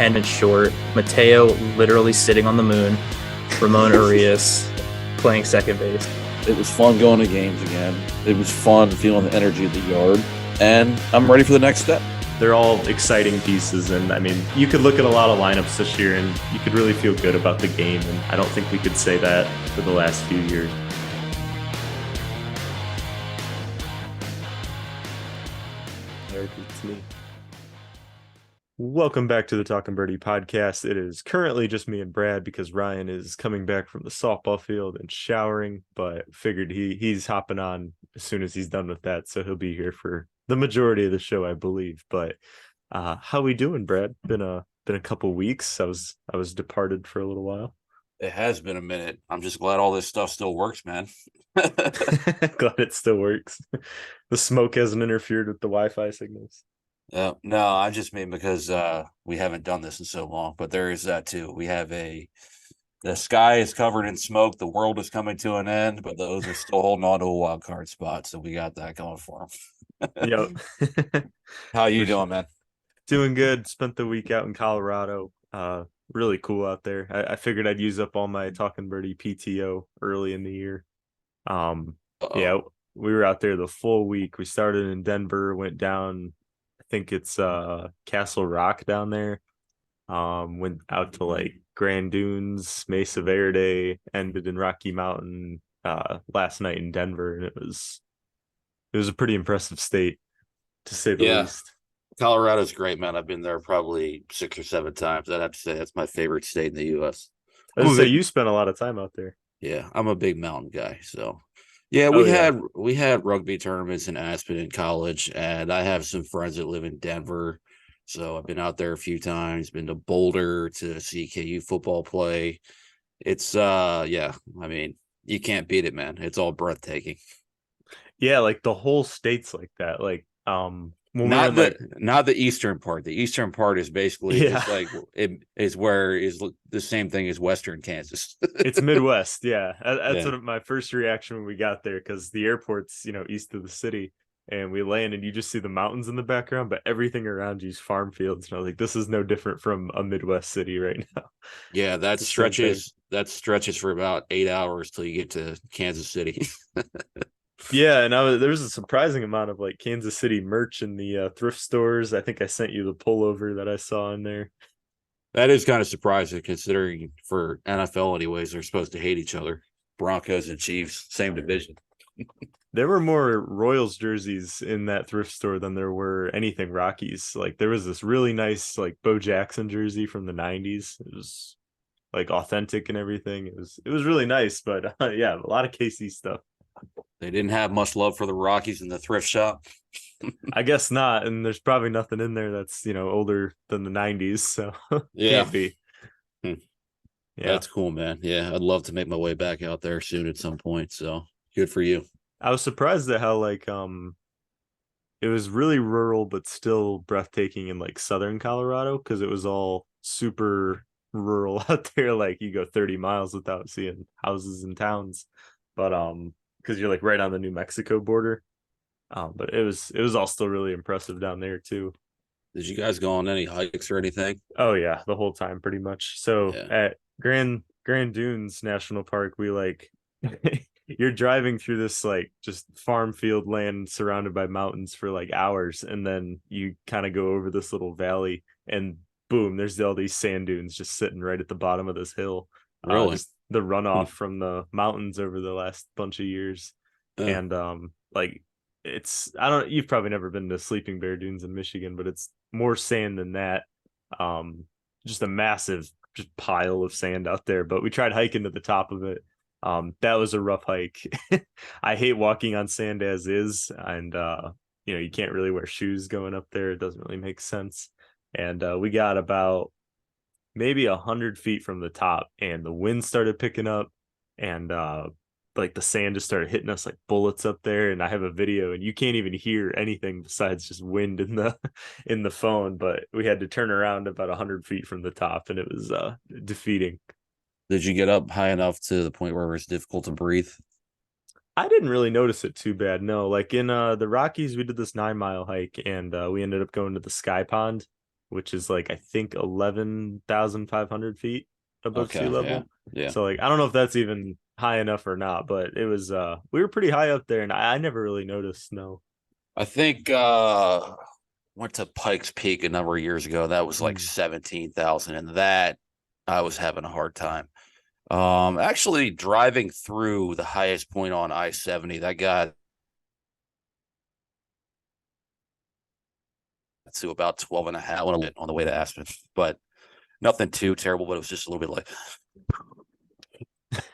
10 short. Mateo literally sitting on the moon. Ramon Arias playing second base. It was fun going to games again. It was fun feeling the energy of the yard. And I'm ready for the next step. They're all exciting pieces. And, I mean, you could look at a lot of lineups this year and you could really feel good about the game. And I don't think we could say that for the last few years. It's me. Welcome back to the Talking Birdie podcast. It is currently just me and Brad because Ryan is coming back from the softball field and showering, but figured he's hopping on as soon as he's done with that, so he'll be here for the majority of the show, I believe. But how we doing, Brad? Been a couple weeks. I was departed for a little while. It has been a minute. I'm just glad all this stuff still works, man. Glad it still works. The smoke hasn't interfered with the Wi-Fi signals. No, I just mean because we haven't done this in so long, but there is that too. We have the sky is covered in smoke. The world is coming to an end, but those are still holding on to a wild card spot. So we got that going for them. Yep. How you doing, man? Doing good. Spent the week out in Colorado. Really cool out there. I figured I'd use up all my Talking Birdie PTO early in the year. Yeah, we were out there the full week. We started in Denver, went down, I think it's Castle Rock down there. Went out to like Grand Dunes, Mesa Verde, ended in Rocky Mountain last night in Denver, and it was a pretty impressive state, to say the least. Colorado's great, man. I've been there probably 6 or 7 times. I'd have to say that's my favorite state in the U.S. I was gonna say you spent a lot of time out there. Yeah, I'm a big mountain guy, so yeah, we had rugby tournaments in Aspen in college, and I have some friends that live in Denver, so I've been out there a few times. Been to Boulder to see KU football play. It's yeah, I mean, you can't beat it, man. It's all breathtaking. Yeah, like the whole state's like that. Like not the eastern part. The eastern part is basically just like it is where is the same thing as Western Kansas. It's Midwest. Yeah, that's what my first reaction when we got there, because the airport's east of the city, and we land and you just see the mountains in the background, but everything around you is farm fields. And I was like, this is no different from a Midwest city right now. Yeah, that stretches for about 8 hours till you get to Kansas City. Yeah, and there was a surprising amount of like Kansas City merch in the thrift stores. I think I sent you the pullover that I saw in there. That is kind of surprising, considering for NFL anyways, they're supposed to hate each other. Broncos and Chiefs, same division. There were more Royals jerseys in that thrift store than there were anything Rockies. Like there was this really nice like Bo Jackson jersey from the 90s. It was like authentic and everything. It was really nice, but yeah, a lot of KC stuff. They didn't have much love for the Rockies in the thrift shop. I guess not, and there's probably nothing in there that's older than the 90s, so yeah. Can't be. Yeah, that's cool, man. Yeah, I'd love to make my way back out there soon at some point, so good for you. I was surprised at how like it was really rural but still breathtaking in like southern Colorado, because it was all super rural out there. Like you go 30 miles without seeing houses and towns, but because you're like right on the New Mexico border. But it was all still really impressive down there too. Did you guys go on any hikes or anything? Oh yeah, the whole time pretty much. So at Grand Dunes National Park, we like you're driving through this like just farm field land surrounded by mountains for like hours, and then you kind of go over this little valley, and boom, there's all these sand dunes just sitting right at the bottom of this hill. Really? The runoff from the mountains over the last bunch of years. And like you've probably never been to Sleeping Bear Dunes in Michigan, but it's more sand than that. Just a massive just pile of sand out there, but we tried hiking to the top of it. That was a rough hike. I hate walking on sand as is, and you can't really wear shoes going up there. It doesn't really make sense. And we got about maybe 100 feet from the top, and the wind started picking up, and like the sand just started hitting us like bullets up there. And I have a video, and you can't even hear anything besides just wind in the phone. But we had to turn around about 100 feet from the top, and it was defeating. Did you get up high enough to the point where it was difficult to breathe? I didn't really notice it too bad. No, like in the Rockies, we did this 9-mile hike, and we ended up going to the Sky Pond. which is like I think 11,500 feet above sea level. Yeah. So like I don't know if that's even high enough or not, but it was we were pretty high up there, and I never really noticed snow. I think went to Pikes Peak a number of years ago. That was like 17,000, and that I was having a hard time. Actually driving through the highest point on I-70, that got to about 12 and a half on the way to Aspen, but nothing too terrible, but it was just a little bit like,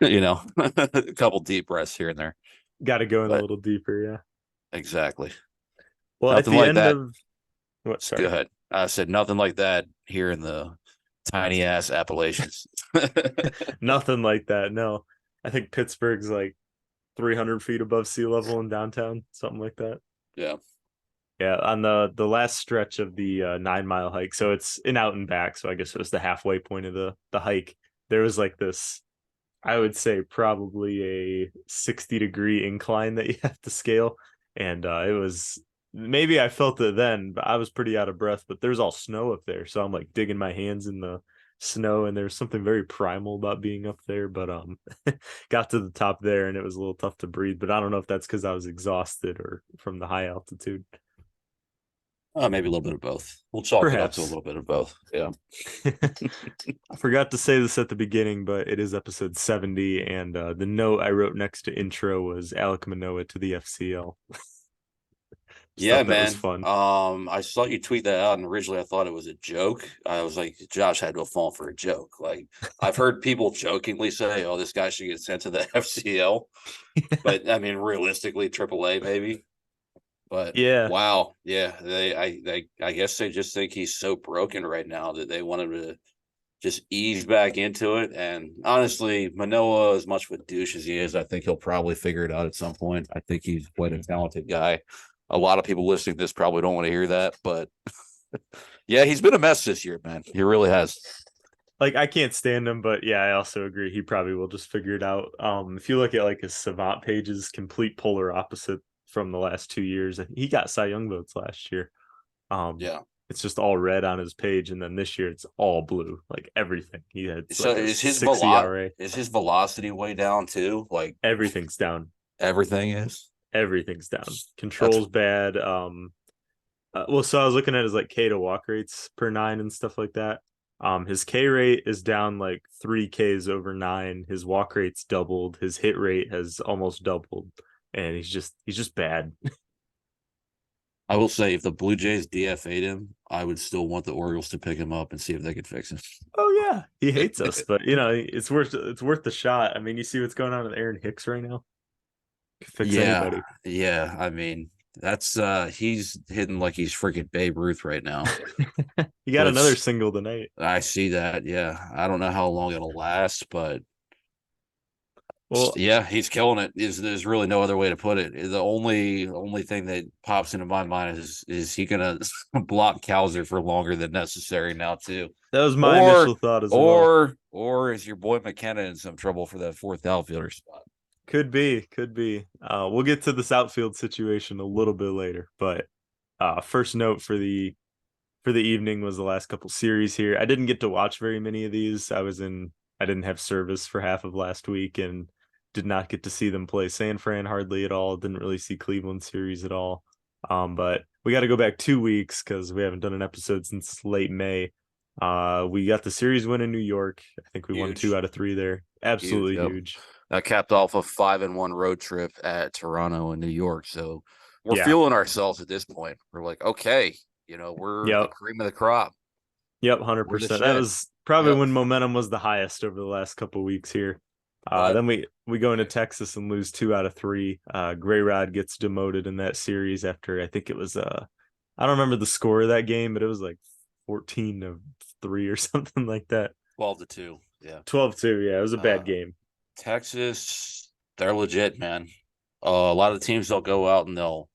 a couple deep breaths here and there. Got to go in a little deeper. Yeah. Exactly. Well, nothing at the like end that. of what? Sorry. Go ahead. I said nothing like that here in the tiny ass Appalachians. Nothing like that. No, I think Pittsburgh's like 300 feet above sea level in downtown, something like that. Yeah. Yeah, on the last stretch of the 9 mile hike, so it's in out and back. So I guess it was the halfway point of the hike. There was like this, I would say probably a 60-degree incline that you have to scale, and it was maybe I felt it then, but I was pretty out of breath. But there's all snow up there, so I'm like digging my hands in the snow, and there's something very primal about being up there. But got to the top there, and it was a little tough to breathe. But I don't know if that's because I was exhausted or from the high altitude. Maybe a little bit of both. We'll chalk Perhaps. it up to a little bit of both. Yeah. I forgot to say this at the beginning, but it is episode 70, and the note I wrote next to intro was Alek Manoah to the FCL. Yeah, man. That was fun. I saw you tweet that out, and originally I thought it was a joke. I was like, Josh had to have fallen for a joke. Like, I've heard people jokingly say, "Oh, this guy should get sent to the FCL," but I mean, realistically, AAA maybe. But yeah, wow, yeah, I guess they just think he's so broken right now that they want him to just ease back into it. And honestly, Manoah, as much of a douche as he is, I think he'll probably figure it out at some point. I think he's quite a talented guy. A lot of people listening to this probably don't want to hear that, but yeah, he's been a mess this year, man. He really has. Like, I can't stand him, but yeah, I also agree he probably will just figure it out. If you look at like his savant pages, complete polar opposite from the last 2 years. He got Cy Young votes last year. Yeah, it's just all red on his page, and then this year it's all blue, like everything. He had so like is his is his velocity way down too? Like everything's down. Everything's down. Control's bad. Well, so I was looking at his like K to walk rates per 9 and stuff like that. His K rate is down like 3 Ks over 9. His walk rate's doubled. His hit rate has almost doubled, and he's just bad. I will say, if the Blue Jays DFA'd him, I would still want the Orioles to pick him up and see if they could fix him. Oh yeah, he hates us, but it's worth the shot. I mean, you see what's going on with Aaron Hicks right now. Fix anybody. Yeah. I mean, that's he's hitting like he's freaking Babe Ruth right now. He got another single tonight. I see that. Yeah, I don't know how long it'll last, but well, yeah, he's killing it. There's really no other way to put it. The only thing that pops into my mind is he gonna block Kowser for longer than necessary now too? That was my initial thought as well. Or is your boy McKenna in some trouble for that 4th outfielder spot? Could be. We'll get to this outfield situation a little bit later, but first note for the evening was the last couple series here. I didn't get to watch very many of these. I didn't have service for half of last week and did not get to see them play San Fran hardly at all. Didn't really see Cleveland series at all. But we got to go back 2 weeks because we haven't done an episode since late May. We got the series win in New York. I think we won 2 out of 3 there. Absolutely huge. That capped off a 5-1 road trip at Toronto and New York. So we're feeling ourselves at this point. We're like, okay, we're the cream of the crop. Yep, 100%. That was probably when momentum was the highest over the last couple of weeks here. Then we go into Texas and lose 2 out of 3. Gray Rod gets demoted in that series after I think it was I don't remember the score of that game, but it was like 14-3 or something like that. 12-2. Yeah. 12-2. Yeah, it was a bad game. Texas, they're legit, man. A lot of the teams, they'll go out and they'll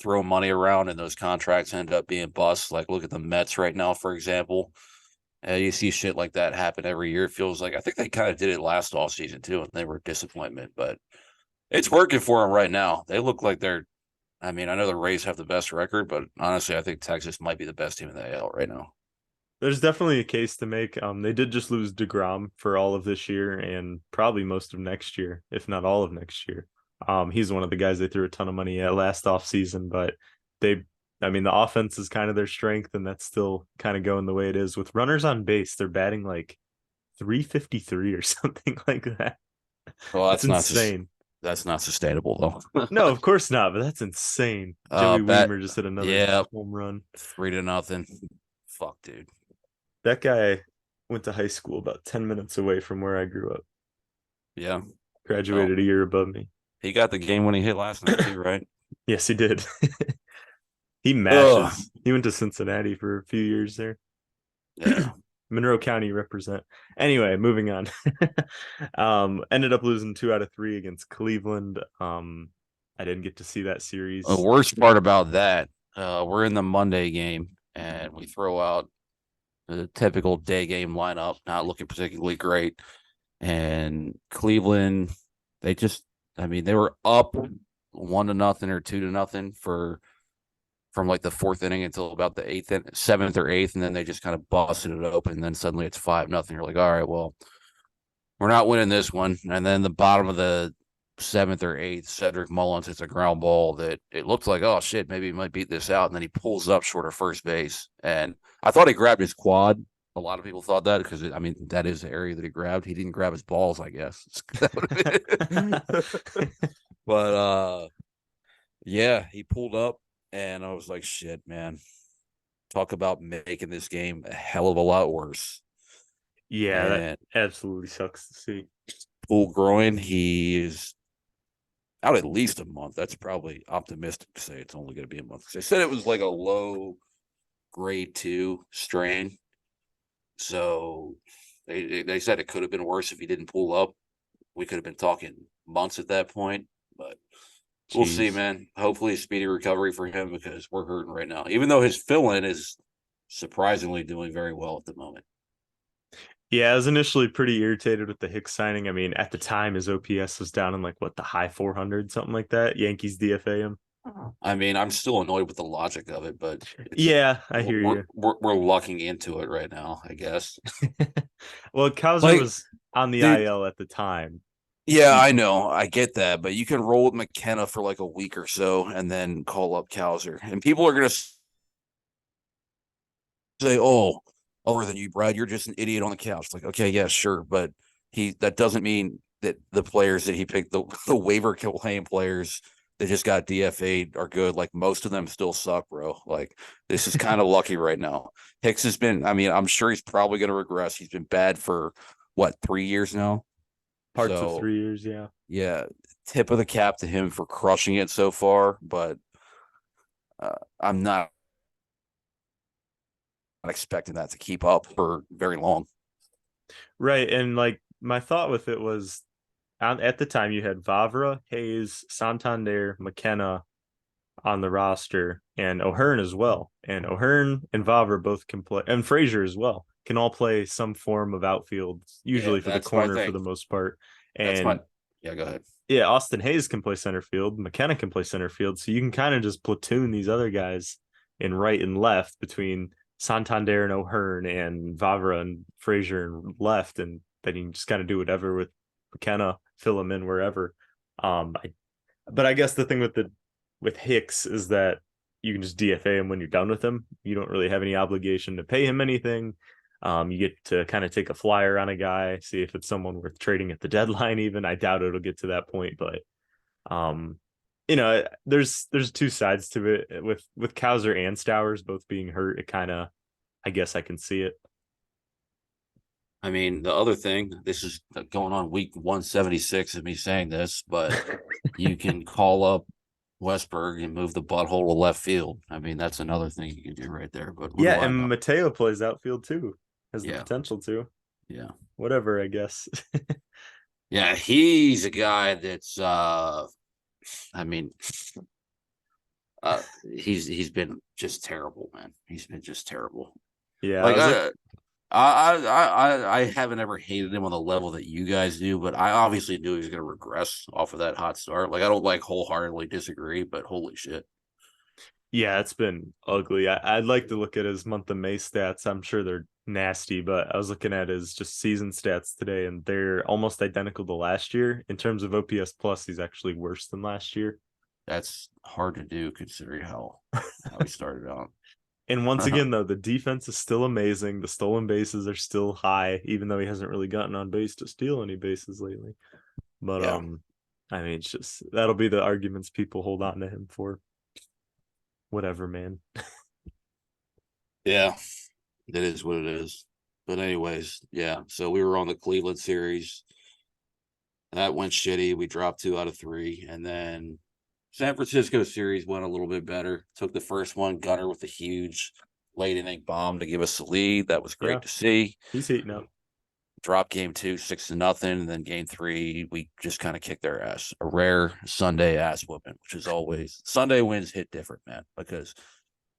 throw money around, and those contracts end up being busts. Like, look at the Mets right now, for example. You see shit like that happen every year. It feels like I think they kind of did it last offseason too, and they were a disappointment. But it's working for them right now. They look like they're. I mean, I know the Rays have the best record, but honestly, I think Texas might be the best team in the AL right now. There's definitely a case to make. They did just lose DeGrom for all of this year and probably most of next year, if not all of next year. He's one of the guys they threw a ton of money at last off season, but they, I mean, the offense is kind of their strength, and that's still kind of going the way it is. With runners on base, they're batting like 353 or something like that. Well, That's insane. that's not sustainable though. No, of course not, but that's insane. Joey Bet Weimer just hit another yeah, home run. 3-0. Fuck, dude. That guy went to high school about 10 minutes away from where I grew up. Yeah. Graduated a year above me. He got the game when he hit last night too, right? Yes, he did. He mashes. He went to Cincinnati for a few years there. Yeah. Monroe County represent. Anyway, moving on. Ended up losing 2 out of 3 against Cleveland. I didn't get to see that series. The worst part about that, we're in the Monday game and we throw out the typical day game lineup, not looking particularly great. And Cleveland, they were up 1-0 or 2-0 from like the 4th inning until about the 7th or 8th, and then they just kind of busted it open. And then suddenly it's 5-0. You're like, all right, well, we're not winning this one. And then the bottom of the 7th or 8th, Cedric Mullins hits a ground ball that it looked like, oh shit, maybe he might beat this out. And then he pulls up short of first base. And I thought he grabbed his quad. A lot of people thought that because, that is the area that he grabbed. He didn't grab his balls, I guess. But, yeah, he pulled up, and I was like, shit, man. Talk about making this game a hell of a lot worse. Yeah, that absolutely sucks to see. Pulled groin. He is out at least a month. That's probably optimistic to say it's only going to be a month. They said it was like a low grade 2 strain. So they said it could have been worse if he didn't pull up. We could have been talking months at that point, but we'll see, man. Hopefully a speedy recovery for him because we're hurting right now, even though his fill-in is surprisingly doing very well at the moment. Yeah, I was initially pretty irritated with the Hicks signing. I mean, at the time, his OPS was down in like the high 400, something like that. Yankees DFA him. I mean, I'm still annoyed with the logic of it, but yeah, I hear you. We're lucking into it right now, I guess. Well, Cowser was on the IL at the time. Yeah, I know. I get that, but you can roll with McKenna for like a week or so and then call up Cowser. And people are going to say, oh, other than you, Brad, you're just an idiot on the couch. Like, okay, yeah, sure. But that doesn't mean that the players that he picked, the waiver claim players that just got DFA'd are good. Like, most of them still suck, bro. Like, this is kind of lucky right now. Hicks has been, I'm sure he's probably going to regress. He's been bad for, 3 years now? Parts of 3 years, yeah. Yeah, tip of the cap to him for crushing it so far, but I'm not expecting that to keep up for very long. Right, and like my thought with it was, at the time you had Vavra, Hayes, Santander, McKenna on the roster, and O'Hearn as well. And O'Hearn and Vavra both can play, and Frazier as well, can all play some form of outfield, usually for the corner for the most part. And go ahead. Yeah, Austin Hayes can play center field. McKenna can play center field. So you can kind of just platoon these other guys in right and left between Santander and O'Hearn and Vavra and Frazier and left. And then you can just kind of do whatever with McKenna, fill him in wherever. But I guess the thing with Hicks is that you can just DFA him when you're done with him. You don't really have any obligation to pay him anything. You get to kind of take a flyer on a guy, see if it's someone worth trading at the deadline. Even I doubt it'll get to that point, but there's 2 sides to it. With Cowser and Stowers both being hurt, it kind of, I guess I can see it. I mean, the other thing, this is going on week 176 of me saying this, but you can call up Westberg and move the butthole to left field. I mean, that's another thing you can do right there. But yeah, and Mateo plays outfield too. Has the potential to. Yeah. Whatever, I guess. Yeah, he's a guy that's he's been just terrible, man. He's been just terrible. Yeah. Like I haven't ever hated him on the level that you guys do, but I obviously knew he was gonna regress off of that hot start. Like, I don't wholeheartedly disagree, but holy shit. Yeah, it's been ugly. I'd like to look at his month of May stats. I'm sure they're nasty, but I was looking at his just season stats today, and they're almost identical to last year. In terms of OPS plus, he's actually worse than last year. That's hard to do considering how he started out. And once again, though, the defense is still amazing. The stolen bases are still high, even though he hasn't really gotten on base to steal any bases lately. But Yeah. I mean, it's just that'll be the arguments people hold on to him for. Whatever, man. Yeah, it is what it is. But anyways, yeah. So we were on the Cleveland series. That went shitty. We dropped 2 out of 3, and then San Francisco series went a little bit better. Took the first one, Gunner with a huge late inning bomb to give us the lead. That was great to see. He's heating up. Drop game 2, 6-0, and then game 3, we just kind of kicked their ass. A rare Sunday ass whooping, which is always Sunday wins hit different, man, because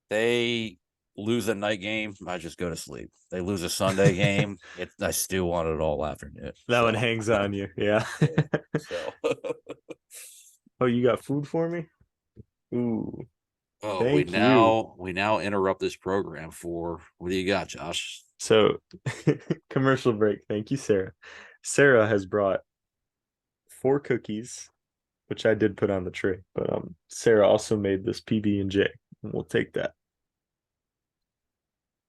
they lose a night game, I just go to sleep. They lose a Sunday game, I still want it all afternoon. That one hangs on you, yeah. So, oh, you got food for me? Ooh. oh, we now interrupt this program for what do you got, Josh? So, commercial break. Thank you, Sarah. Sarah has brought 4 cookies, which I did put on the tray, but Sarah also made this PB&J, and we'll take that.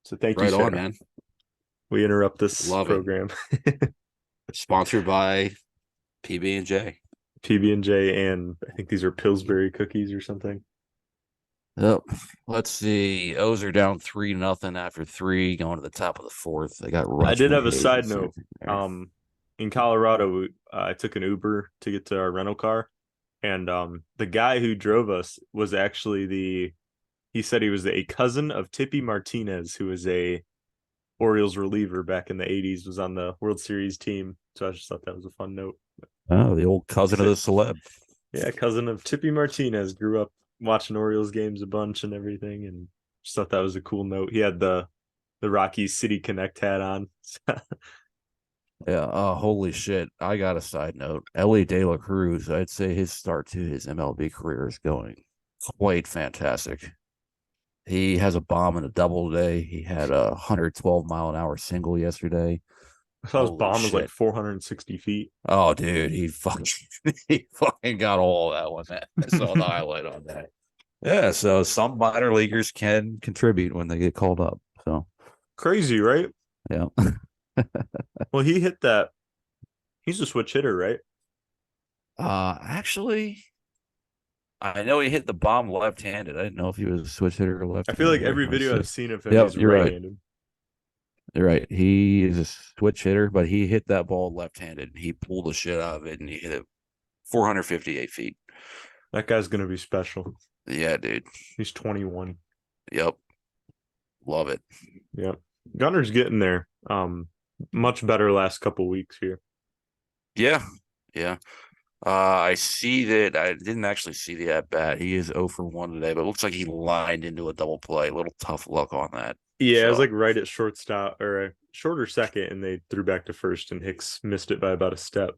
So thank you, Sarah. Right on, man. We interrupt this program. Sponsored by PB&J. PB&J, and I think these are Pillsbury cookies or something. Yep. Let's see. O's are down 3-0 after 3, going to the top of the 4th. They got. I did have a side note. In Colorado, I took an Uber to get to our rental car, and the guy who drove us was actually he said he was a cousin of Tippy Martinez, who was a Orioles reliever back in the 80s, was on the World Series team. So I just thought that was a fun note. Oh, the old cousin of the celeb. Yeah, cousin of Tippy Martinez. Grew up watching Orioles games a bunch and everything, and just thought that was a cool note. He had the Rockies City Connect hat on. Yeah. Holy shit. I got a side note. Ellie De La Cruz, I'd say his start to his MLB career is going quite fantastic. He has a bomb and a double today. He had a 112-mile-an-hour single yesterday. I thought his bomb was like 460 feet. Oh, dude, he fucking got all of that one. I saw the highlight on that. Yeah, so some minor leaguers can contribute when they get called up. So crazy, right? Yeah. Well, he hit that. He's a switch hitter, right? Actually, I know he hit the bomb left-handed. I didn't know if he was a switch hitter or left-handed. I feel like every video I've seen of him, yep, he's right-handed. Right. You're right. He is a switch hitter, but he hit that ball left-handed. He pulled the shit out of it, and he hit it 458 feet. That guy's going to be special. Yeah, dude. He's 21. Yep. Love it. Yep. Gunner's getting there. Much better last couple weeks here. Yeah. Yeah. I see that. I didn't actually see the at-bat. He is 0 for 1 today, but it looks like he lined into a double play. A little tough luck on that. Yeah, so. It was like right at shortstop or a shorter second, and they threw back to first, and Hicks missed it by about a step.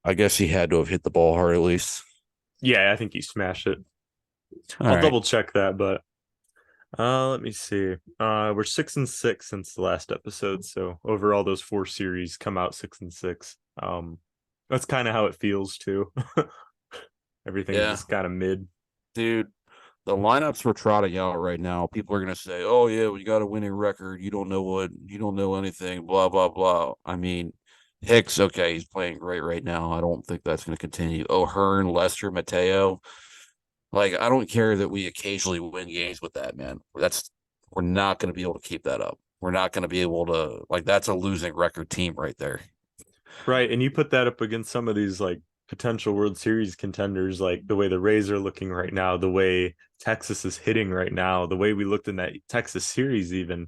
I guess he had to have hit the ball hard at least. Yeah, I think he smashed it. I'll double check that, but let me see. We're 6-6 since the last episode, so overall those 4 series come out 6-6. That's kind of how it feels too. Everything's just kind of mid. Dude, the lineups we're trotting out right now, people are gonna say, "Oh yeah, we got a winning record. You don't know anything." Blah blah blah. I mean, Hicks, okay, he's playing great right now. I don't think that's gonna continue. O'Hearn, Lester, Mateo, like I don't care that we occasionally win games with that, man. We're not gonna be able to keep that up. We're not gonna be able to that's a losing record team right there. Right, and you put that up against some of these like potential World Series contenders, like the way the Rays are looking right now, the way Texas is hitting right now, the way we looked in that Texas series even.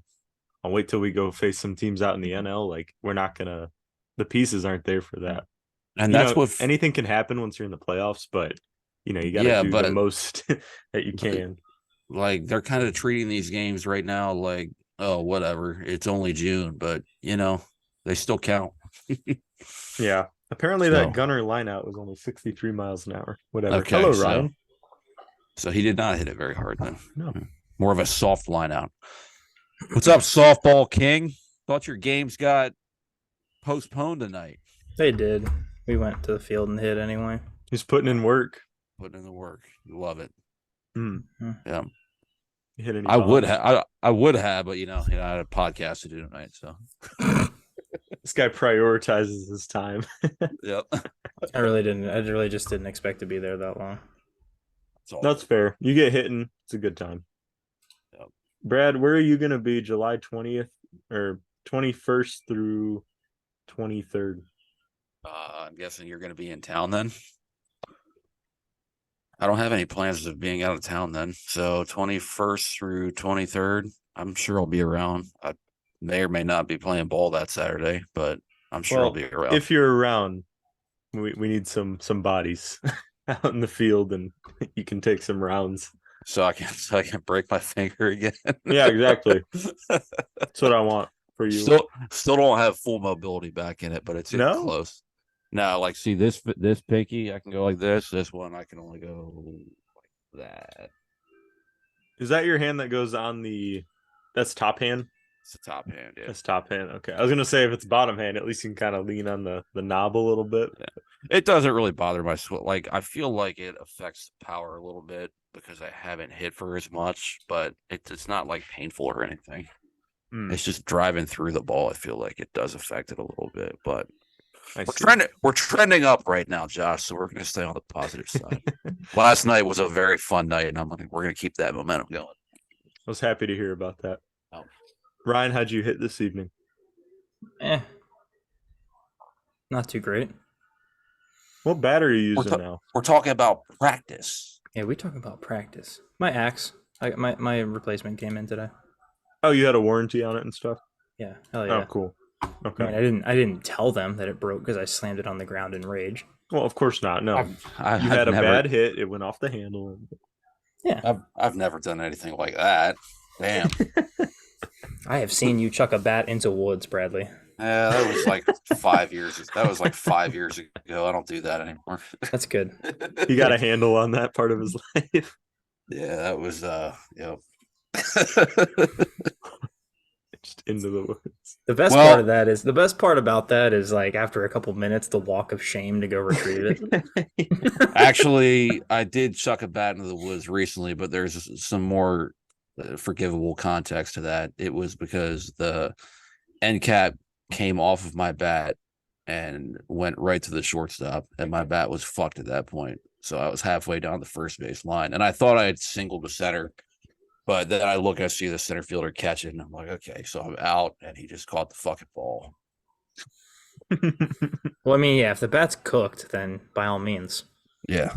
I'll wait till we go face some teams out in the NL. Like we're not gonna, the pieces aren't there for that. And that's what anything can happen once you're in the playoffs, but you gotta do the most that you can. Like they're kind of treating these games right now like, oh, whatever. It's only June, but they still count. Yeah. Apparently that Gunner lineout was only 63 miles an hour. Whatever. Okay, hello, Ryan. So he did not hit it very hard then. No. More of a soft line out. What's up, softball king? Thought your games got postponed tonight. They did. We went to the field and hit anyway. He's putting in work. Putting in the work. You love it. Yeah. You hit any I would have. I would have, but I had a podcast to do tonight. So this guy prioritizes his time. Yep. I really just didn't expect to be there that long. That's fair. You get hitting. It's a good time. Yep. Brad, where are you going to be July 20th or 21st through 23rd? I'm guessing you're going to be in town then. I don't have any plans of being out of town then. So 21st through 23rd, I'm sure I'll be around. I may or may not be playing ball that Saturday, but I'm sure I'll be around. If you're around, we need some bodies out in the field, and you can take some rounds. So I can break my finger again. Yeah, exactly. That's what I want for you. Still don't have full mobility back in it, but it's close. No, like see this pinky, I can go like this. This one, I can only go like that. Is that your hand that goes on that's top hand? It's the top hand, yeah. That's top hand. Okay. I was gonna say if it's bottom hand, at least you can kind of lean on the knob a little bit. Yeah. It doesn't really bother my swing. Like I feel like it affects the power a little bit because I haven't hit for as much, but it's not like painful or anything. It's just driving through the ball. I feel like it does affect it a little bit, but we're trending up right now, Josh. So we're going to stay on the positive side. Last night was a very fun night, and we're going to keep that momentum going. I was happy to hear about that. Oh. Ryan, how'd you hit this evening? Not too great. What bat are you using now? We're talking about practice. Yeah, we're talking about practice. My axe. My replacement came in today. Oh, you had a warranty on it and stuff? Yeah. Hell yeah. Oh, cool. Okay. I mean, I didn't tell them that it broke because I slammed it on the ground in rage. Well, of course not. No, you had a bad hit. It went off the handle. Yeah. I've never done anything like that. Damn. I have seen you chuck a bat into woods, Bradley. Yeah, that was like 5 years. That was like 5 years ago. I don't do that anymore. That's good. He got a handle on that part of his life. Yeah, that was yep. Just into the woods. The best part about that is like after a couple minutes, the walk of shame to go retrieve it. Actually, I did chuck a bat into the woods recently, but there's some more forgivable context to that. It was because the end cap came off of my bat and went right to the shortstop, and my bat was fucked at that point. So I was halfway down the first base line, and I thought I had singled the center, but then I look and I see the center fielder catch it, and I'm like, okay, so I'm out, and he just caught the fucking ball. Well, I mean, yeah, if the bat's cooked, then by all means. Yeah.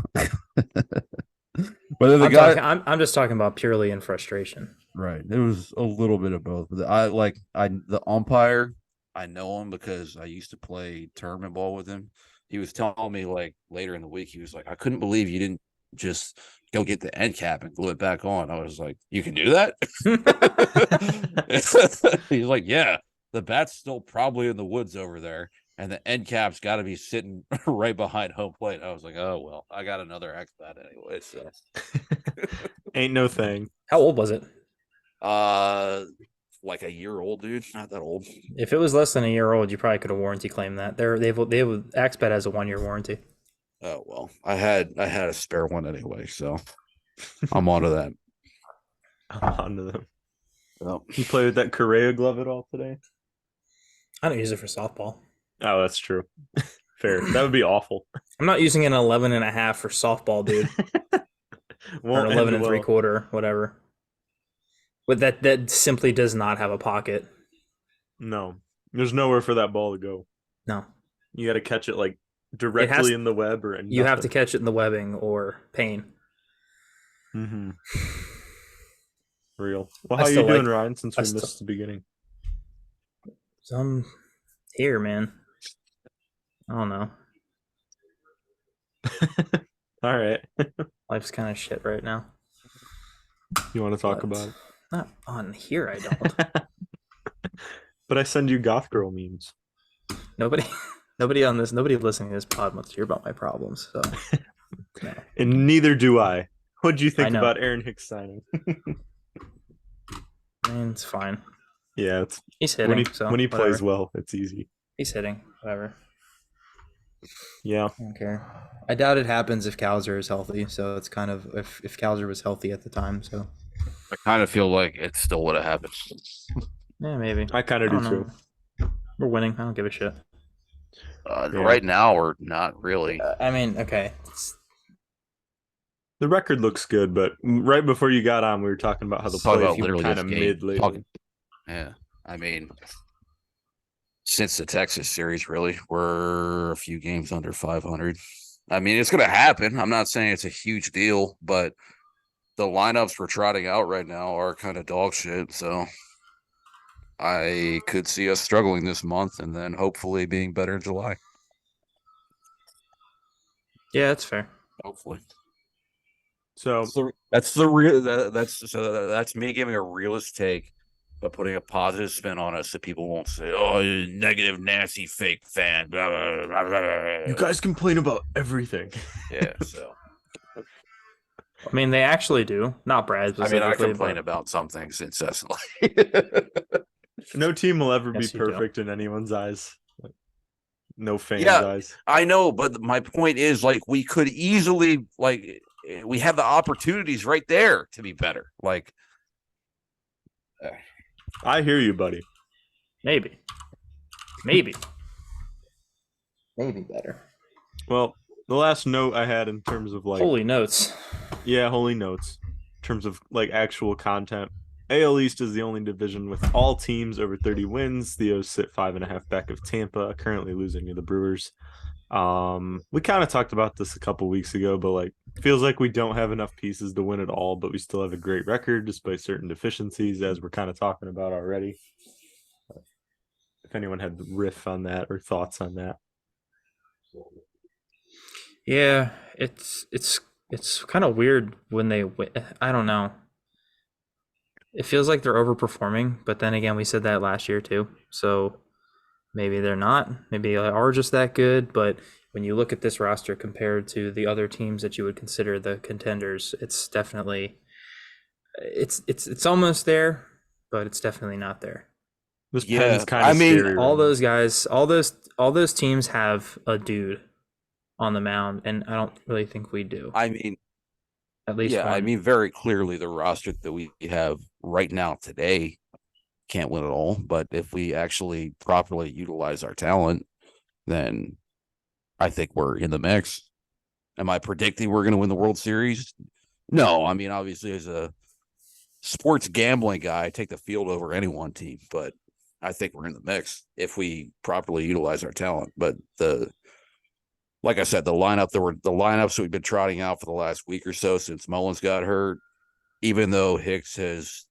But I'm just talking about purely in frustration. Right. It was a little bit of both. But the umpire, I know him because I used to play tournament ball with him. He was telling me like later in the week, he was like, I couldn't believe you didn't just go get the end cap and glue it back on. I was like, you can do that? He's like, yeah, the bat's still probably in the woods over there, and the end cap's got to be sitting right behind home plate. I was like, oh, well, I got another X bat anyway. So ain't no thing. How old was it? Like a year old, dude. Not that old. If it was less than a year old, you probably could have warranty claimed that. Axbat has a 1-year warranty. Oh well, I had a spare one anyway, so I'm onto that. I'm onto them. Well, you play with that Correa glove at all today? I don't use it for softball. Oh, that's true. Fair. That would be awful. I'm not using an 11.5 for softball, dude. Or 11 and 3/4, whatever. But that simply does not have a pocket. No, there's nowhere for that ball to go. No, you got to catch it like directly in the web, or you have to catch it in the webbing or pane. Mm-hmm. Real. Well, how are you doing, Ryan? Since we missed the beginning. I'm here, man. I don't know. All right. Life's kind of shit right now. You want to talk about it? Not on here, I don't. But I send you goth girl memes. Nobody listening to this pod wants to hear about my problems. So, no. And neither do I. What'd you think about Aaron Hicks signing? I mean, it's fine. Yeah, he's hitting. When he plays well, it's easy. He's hitting. Whatever. Yeah. I don't care. I doubt it happens if Cowser is healthy. So it's kind of if Cowser was healthy at the time. So I kind of feel like it still would have happened. Yeah, maybe. I kind of do too. We're winning. I don't give a shit. Right now, we're not really. I mean, okay. The record looks good, but right before you got on, we were talking about how the playoffs were kind of mid lately. Yeah, I mean, since the Texas series, really, we're a few games under 500. I mean, it's going to happen. I'm not saying it's a huge deal, but the lineups we're trotting out right now are kind of dog shit. So I could see us struggling this month and then hopefully being better in July. Yeah, that's fair. Hopefully. So that's me giving a realist take, but putting a positive spin on it so people won't say, "Oh, negative, nasty, fake fan." Blah, blah, blah, blah. You guys complain about everything. Yeah, so. I mean, they actually do. Not Brad. I mean, I complain about some things incessantly. No team will ever be perfect in anyone's eyes. No fan's eyes. I know, but my point is, like, we could easily, like, we have the opportunities right there to be better. Like, I hear you, buddy. Maybe better. Well, the last note I had in terms of like holy notes. Yeah, holy notes. In terms of like actual content. AL East is the only division with all teams over 30 wins. The O's sit 5.5 back of Tampa, currently losing to the Brewers. We kind of talked about this a couple weeks ago, but like feels like we don't have enough pieces to win it all, but we still have a great record despite certain deficiencies, as we're kind of talking about already. If anyone had the riff on that or thoughts on that. Yeah, it's kind of weird when they win. I don't know. It feels like they're overperforming, but then again, we said that last year too. So maybe they're not. Maybe they are just that good. But when you look at this roster compared to the other teams that you would consider the contenders, it's definitely it's almost there, but it's definitely not there. This pen's kind of scary. All those guys, all those teams have a dude on the mound, and I don't really think we do. I mean, at least I mean, very clearly the roster that we have right now today can't win it all. But if we actually properly utilize our talent, then I think we're in the mix. Am I predicting we're going to win the World Series? No. I mean, obviously, as a sports gambling guy, I take the field over any one team, but I think we're in the mix if we properly utilize our talent. But like I said, the lineups we've been trotting out for the last week or so since Mullins got hurt, even though Hicks has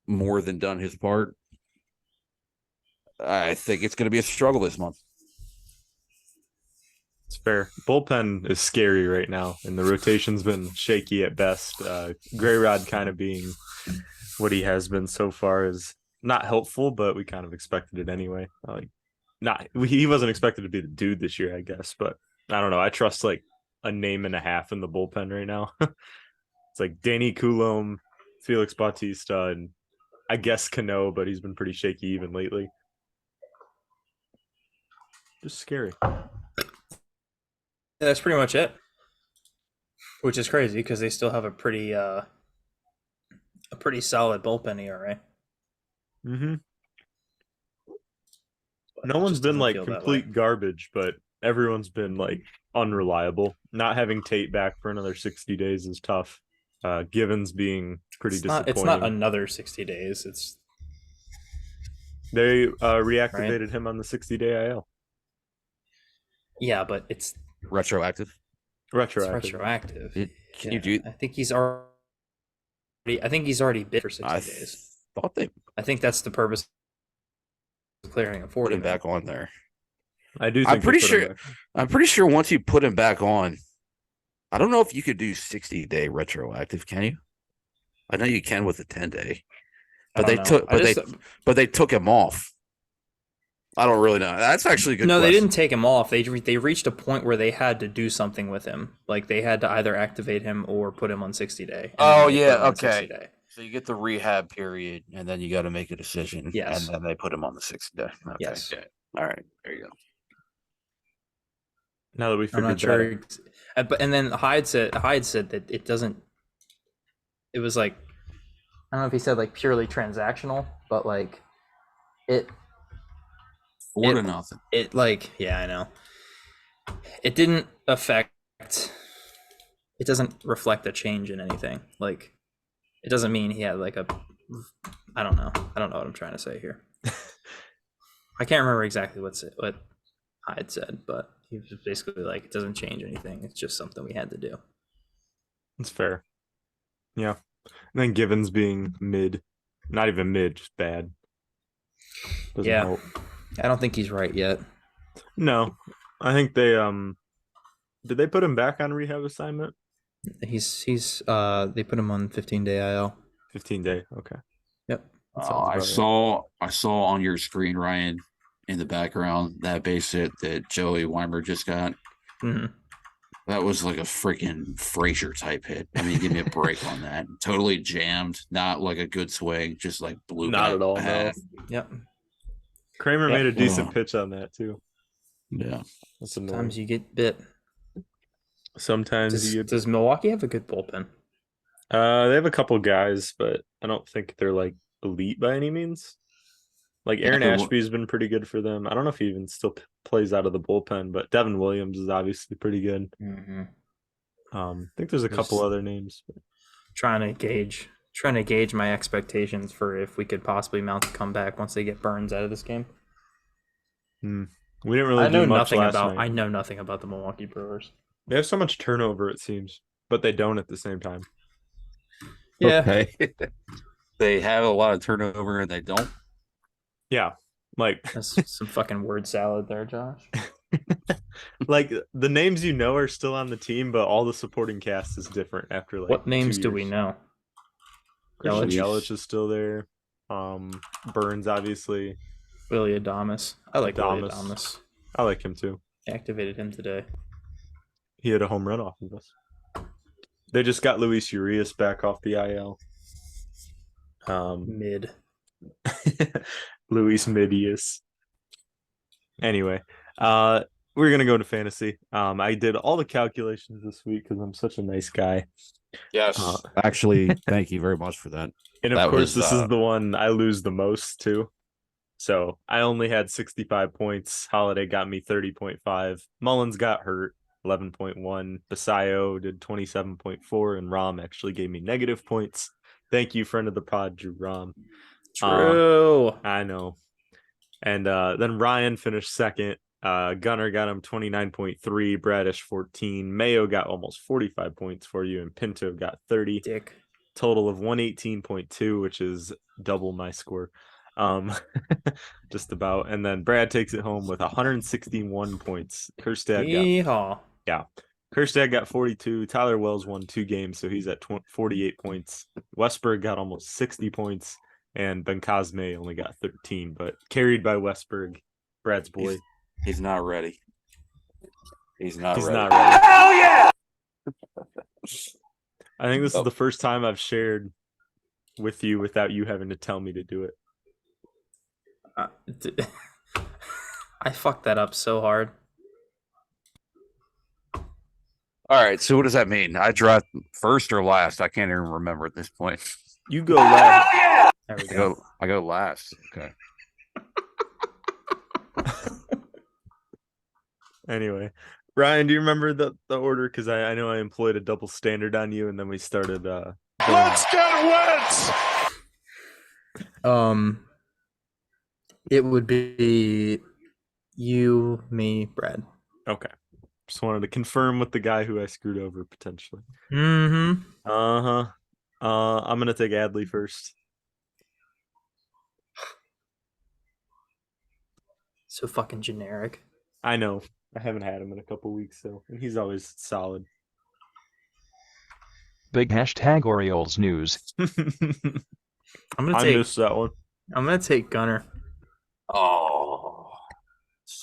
more than done his part, I think it's going to be a struggle this month. It's fair. Bullpen is scary right now, and the rotation's been shaky at best. Grayrod kind of being what he has been so far is not helpful, but we kind of expected it anyway. He wasn't expected to be the dude this year, I guess, but I don't know. I trust like a name and a half in the bullpen right now. It's like Danny Coulomb, Felix Bautista, and I guess Cano, but he's been pretty shaky even lately. Just scary. Yeah, that's pretty much it. Which is crazy because they still have a pretty solid bullpen ERA. Mm-hmm. No one's been like complete garbage, but everyone's been like unreliable. Not having Tate back for another 60 days is tough. Givens being pretty disappointing. It's not another 60 days. They reactivated him on the 60-day IL. Yeah, but it's retroactive. It's retroactive. Can you do? I think he's already bid for 60 days. I think that's the purpose of clearing him. Put him back on there. I do. I'm pretty sure once you put him back on, I don't know if you could do 60-day retroactive. Can you? I know you can with the 10-day, but they took him off. I don't really know. That's actually a good No, they question. didn't take him off. They reached a point where they had to do something with him. Like they had to either activate him or put him on 60-day. Oh yeah, okay. So you get the rehab period, and then you got to make a decision, Yes. and then they put him on the 60-day. Okay. Yes. Yeah. All right. There you go. Now that we I'm figured not sure. But and then Hyde said that it doesn't. It was like I don't know if he said like purely transactional, but like it 4-0. it like yeah, I know. It didn't affect. It doesn't reflect a change in anything. Like it doesn't mean he had like a. I don't know. I don't know what I'm trying to say here. I can't remember exactly what Hyde said, but he was basically like, it doesn't change anything. It's just something we had to do. It's fair. Yeah. And then Givens being mid, not even mid, just bad. Doesn't help. I don't think he's right yet. No, I think they did they put him back on rehab assignment? He's they put him on 15-day IL. 15-day. Okay. Yep. I saw on your screen, Ryan, in the background, that base hit that Joey Weimer just got. Mm-hmm. That was like a freaking Frazier type hit. I mean, give me a break on that. Totally jammed, not like a good swing, just like blew not back at all. no. Yep. Kramer made a decent pitch on that too. Yeah. That's annoying. Sometimes you get bit. Sometimes does Milwaukee have a good bullpen? They have a couple guys, but I don't think they're like elite by any means. Like Aaron Ashby's been pretty good for them. I don't know if he even still plays out of the bullpen, but Devin Williams is obviously pretty good. Mm-hmm. I think there's a couple other names. Trying to gauge my expectations for if we could possibly mount a comeback once they get Burns out of this game. We didn't really do much last night. I know nothing about the Milwaukee Brewers. They have so much turnover, it seems, but they don't at the same time. Yeah. Okay. They have a lot of turnover and they don't. Yeah. Like that's some fucking word salad there, Josh. Like the names you know are still on the team, but all the supporting cast is different after like what names do we know? Christian Yelich is still there. Burns, obviously. Willie Adames. I like Willie Adames. I like him too. Activated him today. He had a home run off of us. They just got Luis Urias back off the IL. Mid. Luis Midius. Anyway, we're gonna go to fantasy. I did all the calculations this week because I'm such a nice guy. Yes. Actually, thank you very much for that. And of course, this is the one I lose the most too. So I only had 65 points. Holiday got me 30.5. Mullins got hurt, 11.1. Basayo did 27.4, and Rom actually gave me negative points. Thank you, friend of the pod, Drew Rom. True. I know. And then Ryan finished second. Gunner got him 29.3, Bradish 14. Mayo got almost 45 points for you, and Pinto got 30. Dick. Total of 118.2, which is double my score. Just about. And then Brad takes it home with 161 points. Kerstad got 42. Tyler Wells won 2 games, so he's at 48 points. Westberg got almost 60 points, and Ben Cosme only got 13, but carried by Westberg, Brad's boy. He's not ready. He's not ready. Hell yeah! I think this is the first time I've shared with you without you having to tell me to do it. I fucked that up so hard. All right, so what does that mean? I dropped first or last? I can't even remember at this point. You go last. Yeah! There we go. I go last. Okay. Anyway, Ryan, do you remember the order? Because I know I employed a double standard on you, and then we started. Let's get wins. It would be you, me, Brad. Okay. Just wanted to confirm with the guy who I screwed over potentially. Mm-hmm. I'm gonna take Adley first. So fucking generic. I know. I haven't had him in a couple weeks, and he's always solid. Big hashtag Orioles news. I missed that one. I'm gonna take Gunner. Oh,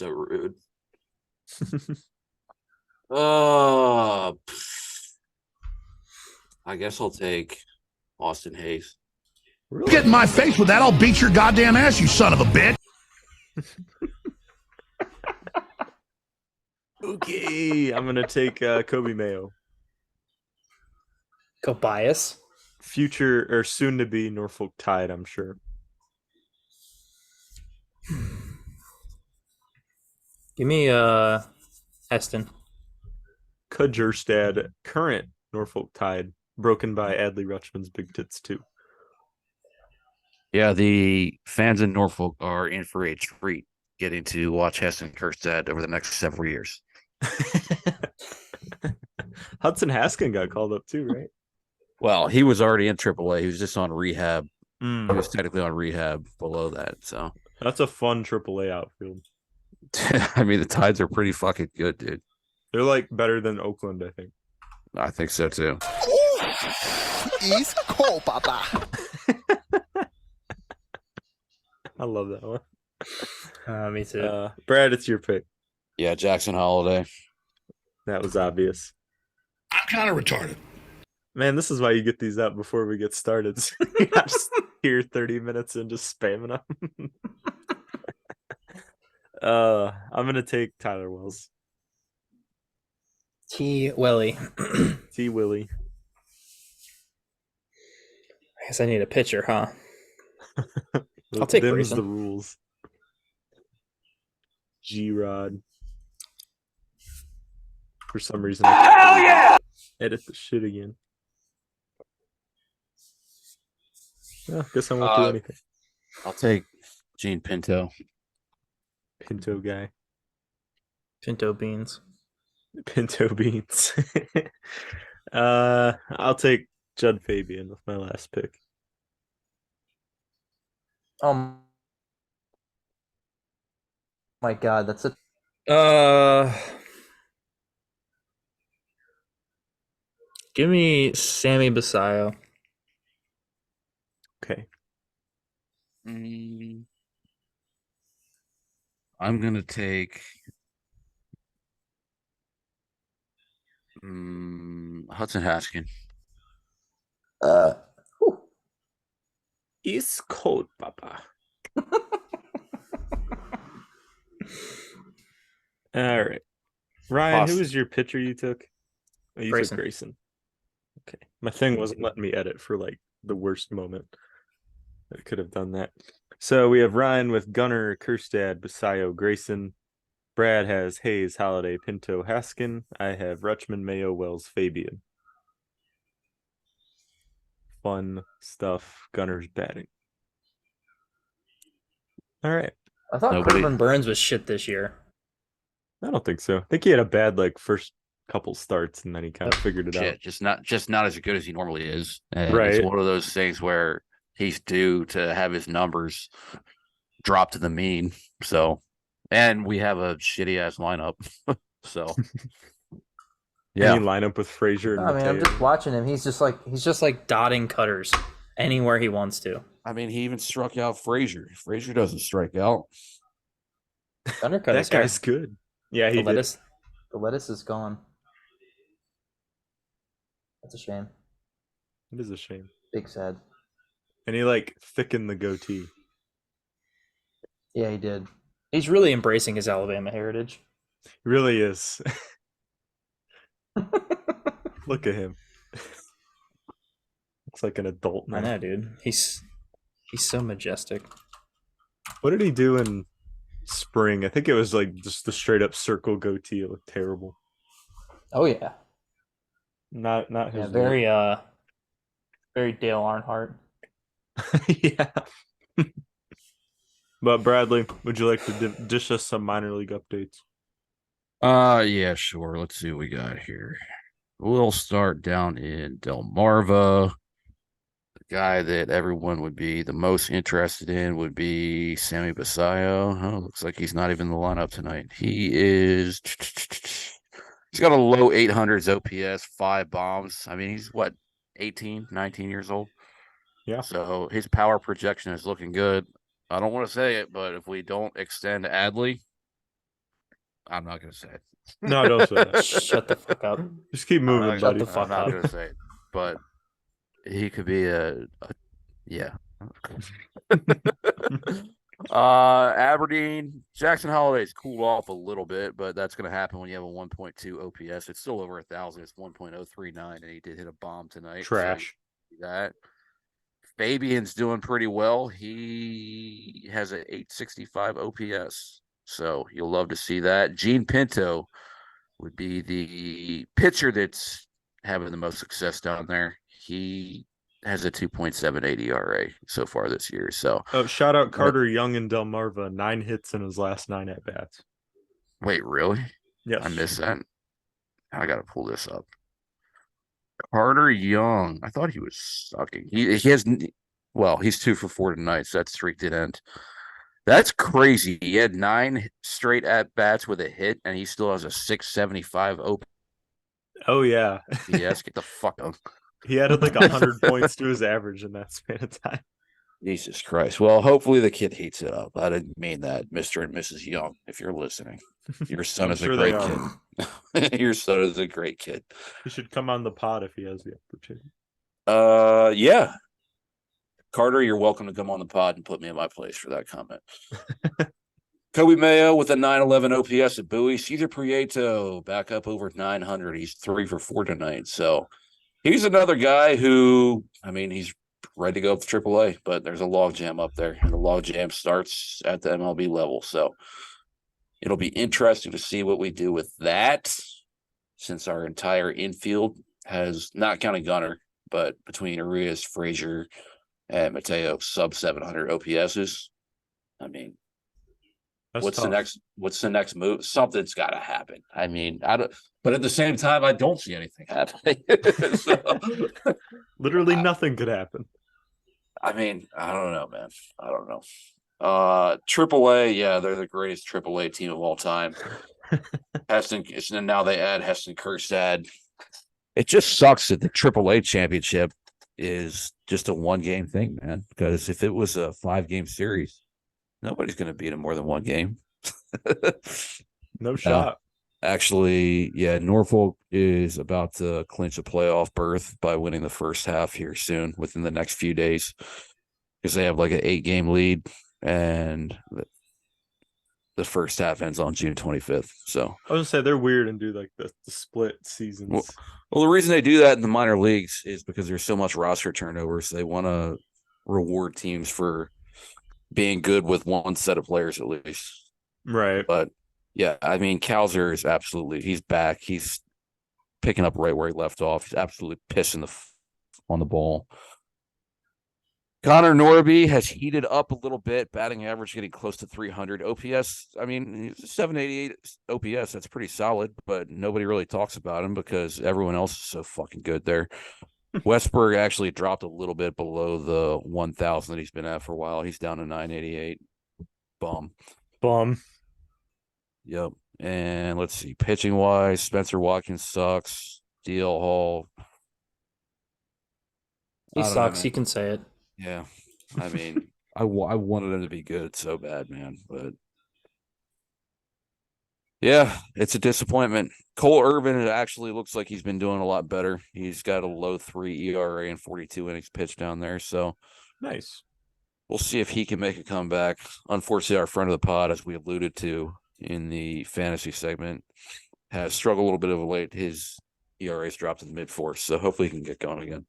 So rude. Uh, I guess I'll take Austin Hayes. Really? Get in my face with that, I'll beat your goddamn ass, you son of a bitch. Okay, I'm gonna take Kobe Mayo, Go bias. future or soon to be Norfolk Tide. I'm sure. Give me Heston. Kudgerstad, current Norfolk Tide, broken by Adley Rutschman's big tits too. Yeah, the fans in Norfolk are in for a treat getting to watch Heston Kjerstad over the next several years. Hudson Haskin got called up too, right? Well, he was already in AAA. He was just on rehab. He Mm, was technically on rehab below that. So, that's a fun AAA outfield. I mean, the Tides are pretty fucking good, dude. They're like better than Oakland, I think. I think so too. East Coast, Papa. I love that one. Me too. Brad, it's your pick. Yeah, Jackson Holiday. That was obvious. I'm kind of retarded. Man, this is why you get these up before we get started. So you're not just here 30 minutes and just spamming them. I'm gonna take Tyler Wells. T. Welly. T. Willie. I guess I need a pitcher, huh? I'll take Them's Grayson. the rules. G-Rod. For some reason. Hell yeah! Edit the shit again. Well, guess I won't do anything. I'll take Gene Pinto. Pinto guy. Pinto beans. Pinto beans. I'll take Judd Fabian with my last pick. My God, that's a. Give me Sammy Basayo. Okay. I'm gonna take Hudson Haskin. East Coast, Papa. All right. Ryan, who was your pitcher you took? Oh, you Grayson. took Grayson. Okay. My thing wasn't letting me edit for like the worst moment. I could have done that. So we have Ryan with Gunner, Kjerstad, Basayo, Grayson. Brad has Hayes, Holiday, Pinto, Haskin. I have Rutschman, Mayo, Wells, Fabian. Fun stuff. Gunner's batting. All right. I thought Nobody- Corbin Burns was shit this year. I don't think so. I think he had a bad like first couple starts and then he kind of figured it out. Just not as good as he normally is. And Right. It's one of those things where he's due to have his numbers drop to the mean. So, and we have a shitty ass lineup. So, yeah. Any lineup with Frazier and I mean, I'm Mateo. just watching him. He's just like dotting cutters anywhere he wants to. I mean, he even struck out Frazier. Frazier doesn't strike out. Undercut That guy's good. Yeah, he did. The lettuce is gone. That's a shame. It is a shame. Big sad. And he like thickened the goatee. Yeah, he did. He's really embracing his Alabama heritage. He really is. Look at him. Looks like an adult I now. know, dude. He's so majestic. What did he do in spring? I think it was like just the straight up circle goatee. It looked terrible. Oh yeah. Not his Yeah, look. very Dale Earnhardt. Yeah. But Bradley, would you like to dish us some minor league updates? Yeah, sure. Let's see what we got here. We'll start down in Delmarva. The guy that everyone would be the most interested in would be Sammy Basayo. Oh, looks like he's not even in the lineup tonight. He's got a low 800s OPS, 5 bombs. I mean, he's what, 18, 19 years old? Yeah. So his power projection is looking good. I don't want to say it, but if we don't extend Adley, I'm not gonna say it. No, don't say that. Shut the fuck up. Just keep moving, Shut buddy. the fuck I'm not up. gonna say it, but he could be yeah. Aberdeen, Jackson Holiday's cooled off a little bit, but that's going to happen when you have a 1.2 OPS. It's still over 1,000. It's 1.039, and he did hit a bomb tonight. Trash. So that Fabian's doing pretty well. He has an 865 OPS, so you'll love to see that. Gene Pinto would be the pitcher that's having the most success down there. He has a 2.78 ERA so far this year. So, shout out Carter Young and Delmarva, 9 hits in his last 9 at bats. wait, really? Yes, I missed that. I got to pull this up. Carter Young. I thought he was sucking. He has, well, he's 2 for 4 tonight, so that streak did end. That's crazy. He had 9 straight at bats with a hit, and he still has a 675 OPS. Oh yeah. Yes, get the fuck up. He added like 100 points to his average in that span of time. Jesus Christ. Well, hopefully the kid heats it up. I didn't mean that, Mr. and Mrs. Young, if you're listening. Your son I'm is sure a they great kid. Your son is a great kid. He should come on the pod if he has the opportunity. Yeah. Carter, you're welcome to come on the pod and put me in my place for that comment. Kobe Mayo with a 911 OPS at Bowie. Cesar Prieto back up over 900. He's 3 for 4 tonight. So he's another guy who, I mean, he's ready to go up to AAA, but there's a log jam up there, and the log jam starts at the MLB level. So it'll be interesting to see what we do with that, since our entire infield has, not counting Gunner, but between Arias, Frazier, and Mateo, sub 700 OPSs. I mean, That's what's tough. the next move? Something's got to happen. I mean, I don't, but at the same time, I don't see anything happening. So, Literally nothing could happen. I mean, I don't know, man. I don't know. AAA, yeah, they're the greatest AAA team of all time. Heston, and now they add Heston Kjerstad. It just sucks that the AAA championship is just a 1-game thing, man. Because if it was a 5-game series, nobody's going to beat him more than 1 game. No shot. Actually, yeah, Norfolk is about to clinch a playoff berth by winning the first half here soon, within the next few days, because they have like an 8-game lead, and the first half ends on June 25th. So I was gonna say they're weird and do like the split seasons. Well, the reason they do that in the minor leagues is because there's so much roster turnover. So they want to reward teams for being good with one set of players at least. Right. But yeah, I mean, Kowser is absolutely, he's back. He's picking up right where he left off. He's absolutely pissing on the ball. Connor Norby has heated up a little bit, batting average getting close to 300. OPS, I mean, 788 OPS, that's pretty solid, but nobody really talks about him because everyone else is so fucking good there. Westberg actually dropped a little bit below the 1,000 that he's been at for a while. He's down to 988. Bum. Yep. And let's see, pitching wise, Spencer Watkins sucks. DL Hall. He sucks. You can say it. Yeah. I mean, I wanted him to be good so bad, man. But yeah, it's a disappointment. Cole Irvin, it actually looks like he's been doing a lot better. He's got a low 3 ERA and 42 innings pitched down there. So nice. We'll see if he can make a comeback. Unfortunately, our friend of the pod, as we alluded to in the fantasy segment, has struggled a little bit of late. His ERA's dropped to the mid-4s, so hopefully he can get going again.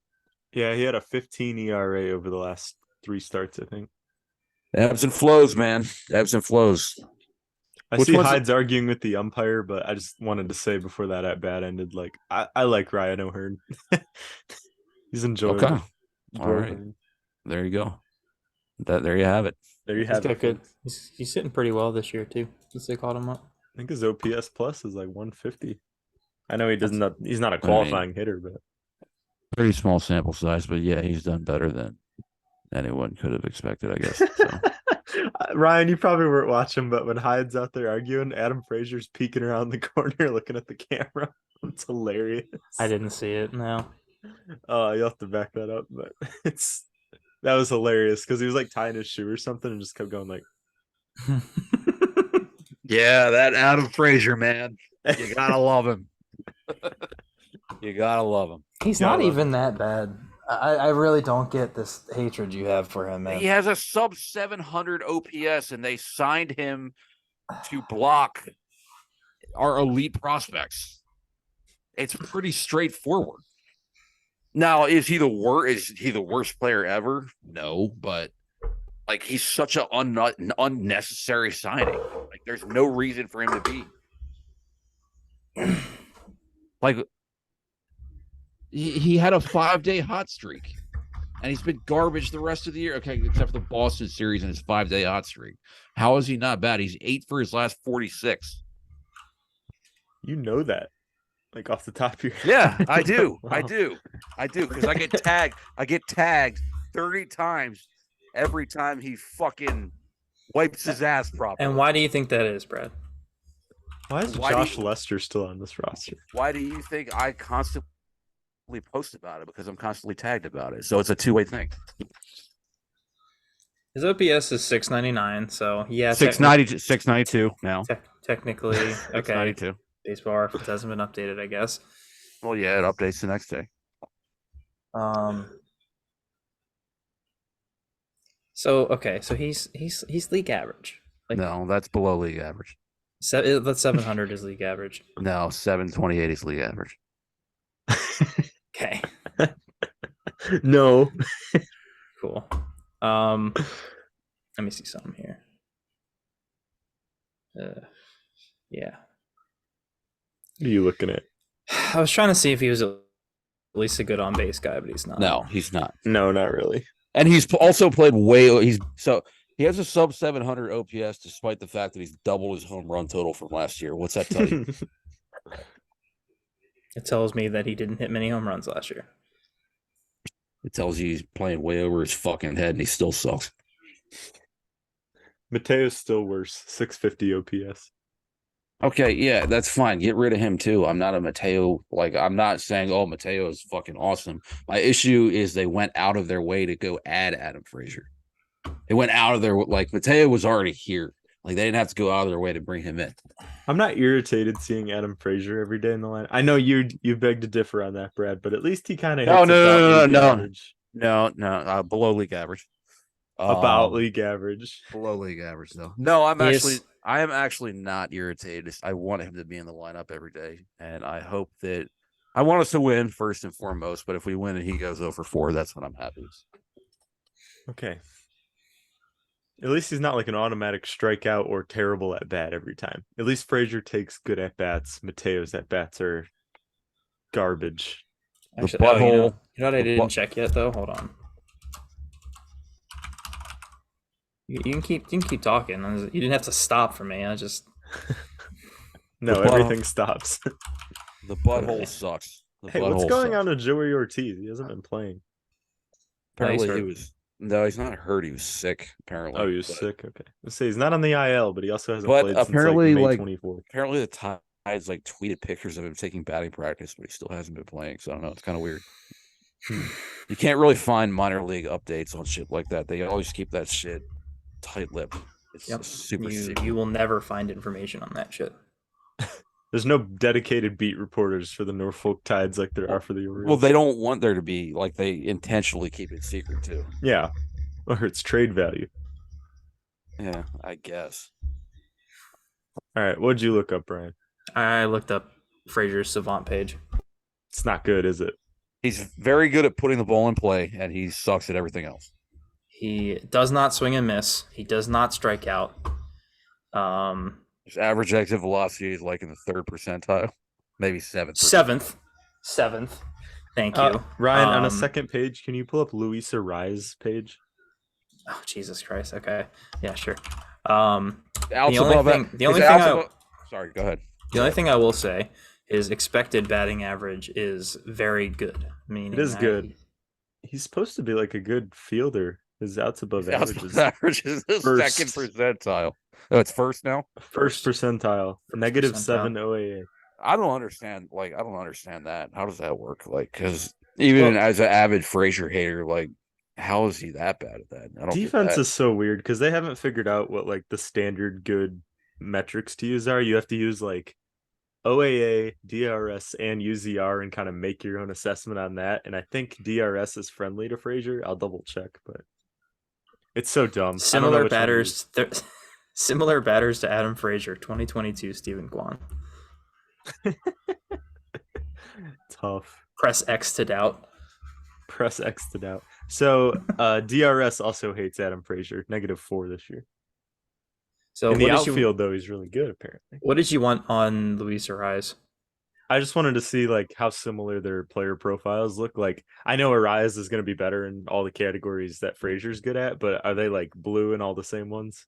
Yeah, he had a 15 ERA over the last 3 starts, I think. Ebbs and flows, man. Ebbs and flows. I see Hyde's arguing with the umpire, but I just wanted to say before that at bat ended, like, I like Ryan O'Hearn. He's enjoyable. Okay. All right. There you go. There you have it. There you have it. Good. He's sitting pretty well this year too, since they called him up. I think his OPS plus is like 150. I know he's not a qualifying hitter, but pretty small sample size, but yeah, he's done better than anyone could have expected, I guess. So. Ryan, you probably weren't watching, but when Hyde's out there arguing, Adam Frazier's peeking around the corner looking at the camera. It's hilarious. I didn't see it, no. You'll have to back that up, but that was hilarious because he was like tying his shoe or something and just kept going like Yeah, that Adam Frazier, man. You gotta love him. You gotta love him. He's Gotta not love even that bad. I really don't get this hatred you have for him, man. He has a sub 700 OPS, and they signed him to block our elite prospects. It's pretty straightforward. Now, is he the worst player ever? No, but like he's such an unnecessary signing. Like there's no reason for him to be. Like he had a 5-day hot streak, and he's been garbage the rest of the year. Okay, except for the Boston series and his 5-day hot streak. How is he not bad? He's 8 for his last 46. You know that, like off the top of your head. Yeah, I do. Wow. I do because I get tagged. I get tagged 30 times every time he fucking wipes his ass properly. And why do you think that is, Brad? Why is Why do Josh you- Lester still on this roster? Why do you think I constantly post about it? Because I'm constantly tagged about it. So it's a two-way thing. His OPS is 699, so yeah, 692 now. technically, okay. 692. Baseball reference hasn't been updated, I guess. Well, yeah, it updates the next day. So okay, so he's league average. Like No, that's below league average. That 700 is league average. No, 728 is league average. Okay, No. cool. Let me see something here. Yeah. What are you looking at? I was trying to see if he was at least a good on base guy, but he's not. No, he's not. No, not really. And he's also played he has a sub 700 OPS despite the fact that he's doubled his home run total from last year. What's that tell you? It tells me that he didn't hit many home runs last year. It tells you he's playing way over his fucking head and he still sucks. Mateo's still worse. 650 OPS. Okay, yeah, that's fine. Get rid of him too. I'm not a Mateo. Like, I'm not saying, oh, Mateo is fucking awesome. My issue is they went out of their way to go add Adam Frazier. They went out of their, like, Mateo was already here. Like, they didn't have to go out of their way to bring him in. I'm not irritated seeing Adam Frazier every day in the line. I know you beg to differ on that, Brad, but at least he kind of No, below league average. About league average. Below league average, though. No, I am actually not irritated. I want him to be in the lineup every day, and I hope that I want us to win first and foremost. But if we win and he goes 0 for 4, that's what I'm happy with. Okay. At least he's not like an automatic strikeout or terrible at bat every time. At least Frazier takes good at bats. Mateo's at bats are garbage. Actually, you know what I didn't check yet though? Hold on. You can keep talking. You didn't have to stop for me. I just No, everything stops. The butthole sucks. Hey, what's going on with Joey Ortiz? He hasn't been playing. Apparently he was. No, he's not hurt. He was sick. Apparently. Oh, he was sick. Okay. Let's say he's not on the IL, but he also hasn't But played apparently, since like, May 24th. Apparently, the Tides like tweeted pictures of him taking batting practice, but he still hasn't been playing. So I don't know. It's kind of weird. You can't really find minor league updates on shit like that. They always keep that shit tight-lipped. It's super secret. You will never find information on that shit. There's no dedicated beat reporters for the Norfolk Tides like there are for the Orioles. Well, they don't want there to be. Like, they intentionally keep it secret too. Yeah, or it's trade value. Yeah, I guess. All right, what'd you look up, Brian? I looked up Frazier's Savant page. It's not good, is it? He's very good at putting the ball in play, and he sucks at everything else. He does not swing and miss. He does not strike out. His average exit velocity is like in the 3rd percentile, maybe 7th. Seventh. Thank you, Ryan. On a second page, can you pull up Luisa Rise page? Oh, Jesus Christ. Okay, yeah, sure. Sorry, go ahead. The only thing I will say is expected batting average is very good. Meaning It is good. He's supposed to be like a good fielder. His outs above average is the first. 2nd percentile. Oh, it's first now? First percentile. Negative percentile. 7 OAA. I don't understand. Like, I don't understand that. How does that work? Like, because even as an avid Frazier hater, like, how is he that bad at that? I don't Defense get that. is so weird because they haven't figured out what like the standard good metrics to use are. You have to use like OAA, DRS, and UZR and kind of make your own assessment on that. And I think DRS is friendly to Frazier. I'll double check, but it's so dumb. Similar batters, similar batters to Adam Frazier, 2022 Stephen Kwan. Tough. Press X to doubt. Press X to doubt. So DRS also hates Adam Frazier, -4 this year. So in the outfield, though, he's really good, apparently. What did you want on Luis Ariz? I just wanted to see like how similar their player profiles look. Like I know Ariz is going to be better in all the categories that Frazier's good at, but are they like blue in all the same ones?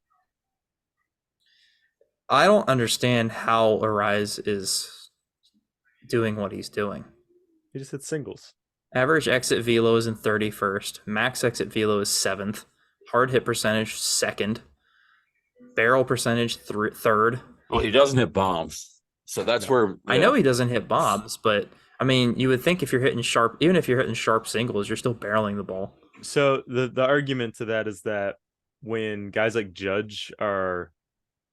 I don't understand how Ariz is doing what he's doing. He just hit singles. Average exit velo is in 31st. Max exit velo is 7th. Hard hit percentage 2nd. Barrel percentage 3rd. Well, he doesn't hit bombs, so that's where I know he doesn't hit bombs, but I mean, you would think if you're hitting sharp, even if you're hitting sharp singles, you're still barreling the ball. So the argument to that is that when guys like Judge are,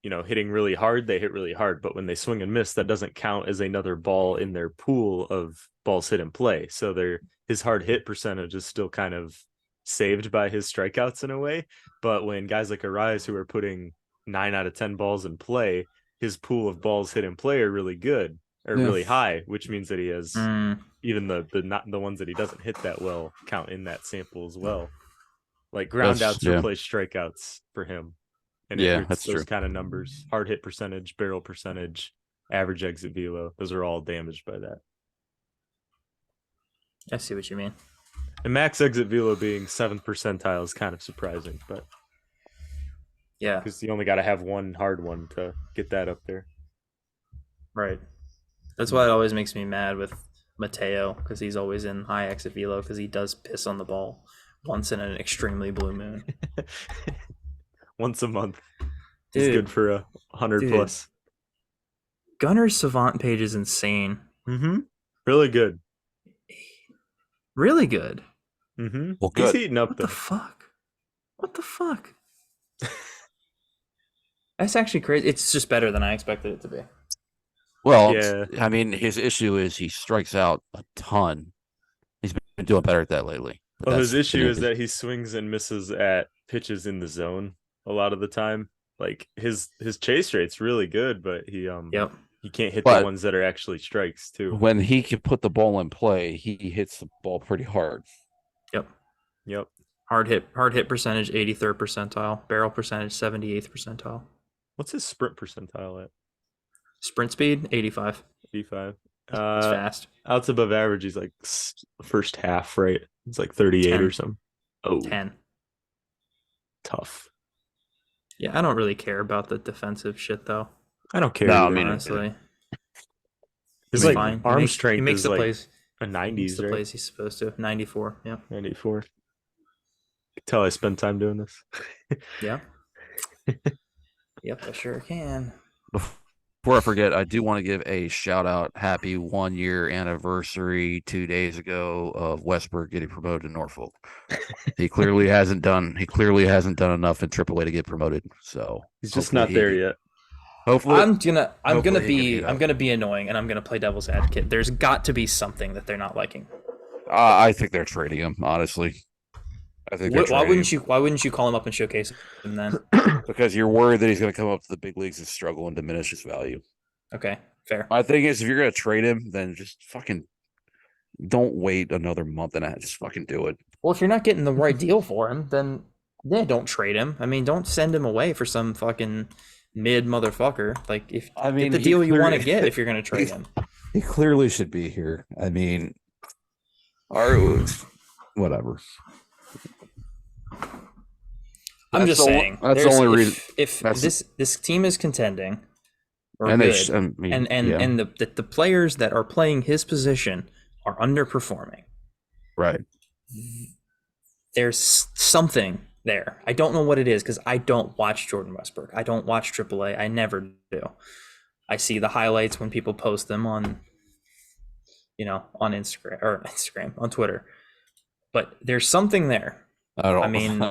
hitting really hard, they hit really hard, but when they swing and miss, that doesn't count as another ball in their pool of balls hit in play. So his hard hit percentage is still kind of saved by his strikeouts in a way. But when guys like Ariz, who are putting 9 out of 10 balls in play, his pool of balls hit in play are really good or really high, which means that he has even the ones that he doesn't hit that well count in that sample as well. Like ground outs replace strikeouts for him. And that's those kind of numbers. Hard hit percentage, barrel percentage, average exit velo. Those are all damaged by that. I see what you mean. And max exit velo being 7th percentile is kind of surprising, but yeah, because you only got to have one hard one to get that up there. Right. That's why it always makes me mad with Mateo, because he's always in high exit velo because he does piss on the ball once in an extremely blue moon. Once a month. Dude, it's good for 100 plus. Gunner's Savant page is insane. Really good. Really good. Well, good. He's heating up. What the fuck? What the fuck? That's actually crazy. It's just better than I expected it to be. Well, I mean, his issue is he strikes out a ton. He's been doing better at that lately. Well, his issue is that he swings and misses at pitches in the zone a lot of the time. Like his chase rate's really good, but he can't hit the ones that are actually strikes too. When he can put the ball in play, he hits the ball pretty hard. Yep. Hard hit percentage 83rd percentile. Barrel percentage 78th percentile. What's his sprint percentile at? Sprint speed 85. 85. It's fast. Outs above average, he's like first half, right? It's like 38 10. Or something. 10. Tough. Yeah, I don't really care about the defensive shit though. I don't care. No, I mean, honestly, he's like fine. Arm strength. He makes the like plays. A 90s, makes the right? plays he's supposed to. 94. Yeah. 94. You can tell I spend time doing this. Yeah. Yep, I sure can. Before I forget, I do want to give a shout out. Happy 1 year anniversary 2 days ago of Westberg getting promoted to Norfolk. He clearly hasn't done enough in AAA to get promoted. So he's just not there yet. Hopefully, I'm gonna be annoying, and I'm gonna play devil's advocate. There's got to be something that they're not liking. I think they're trading him. Honestly, I think. Why wouldn't you call him up and showcase him then? Because you're worried that he's going to come up to the big leagues and struggle and diminish his value. Okay, fair. My thing is, if you're going to trade him, then just fucking don't wait another month and a half. Just fucking do it. Well, if you're not getting the right deal for him, then don't trade him. I mean, don't send him away for some fucking mid motherfucker. Like, get the deal you want to get if you're going to trade him. He clearly should be here. I mean, whatever. I'm just saying. That's the only reason. If this team is contending, and good, and the players that are playing his position are underperforming, right? There's something there. I don't know what it is because I don't watch Jordan Westbrook. I don't watch AAA. I never do. I see the highlights when people post them on Instagram on Twitter. But there's something there. I mean,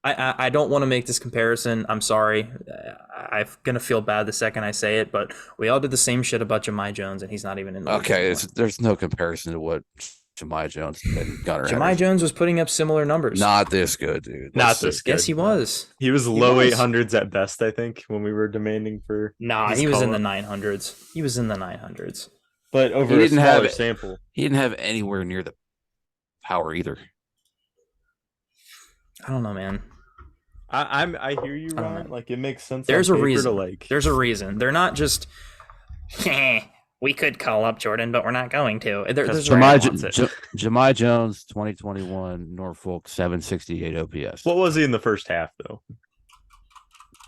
I don't want to make this comparison. I'm sorry. I'm gonna feel bad the second I say it, but we all did the same shit about Jahmai Jones, and he's not even in the league Okay, anymore. there's no comparison to what Jahmai Jones and Gunnar Jahmai Henderson. Jones was putting up similar numbers. Not this good, dude. Not this good. Yes, he was. He was He low was. 800s at best, I think, when we were demanding for. Nah, his he was in the call-up. 900s. He was in the 900s. But over He a didn't smaller have- sample. He didn't have anywhere near the power either. I don't know, man. I hear you, I don't Ryan. know. Like it makes sense. There's on a paper reason. To like. There's a reason. They're not just, we could call up Jordan, but we're not going to. There's a Jahmai, reason. Jahmai Jones, 2021 Norfolk 768 OPS. What was he in the first half though?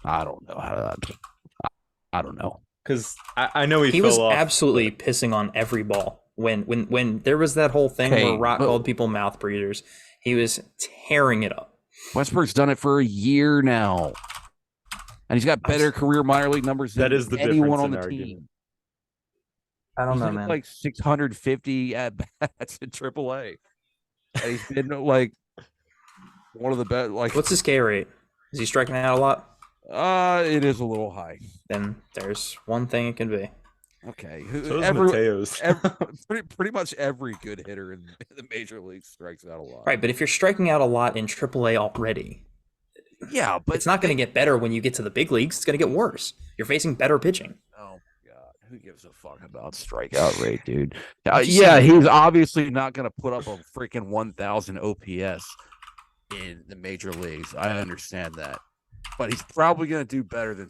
I don't know. I don't know. Because I know he He fell was off, absolutely pissing on every ball. When there was that whole thing Hey, where Rock but- called people mouth breathers, he was tearing it up. Westbrook's done it for a year now, and he's got better career minor league numbers than That is the anyone difference on in the argument. team. I don't He's know, hit man. like 650 at bats in AAA. And he's been like one of the best. Like, What's his K rate? Is he striking out a lot? it is a little high. Then there's one thing it can be. Okay, So is Mateo's. pretty much every good hitter in the major leagues strikes out a lot. Right, but if you're striking out a lot in AAA already, Yeah, but it's not going to get better when you get to the big leagues. It's going to get worse. You're facing better pitching. Oh my god, who gives a fuck about strikeout rate, dude? I'm just Yeah, saying. he's obviously not going to put up a freaking 1,000 OPS in the major leagues. I understand that, but he's probably going to do better than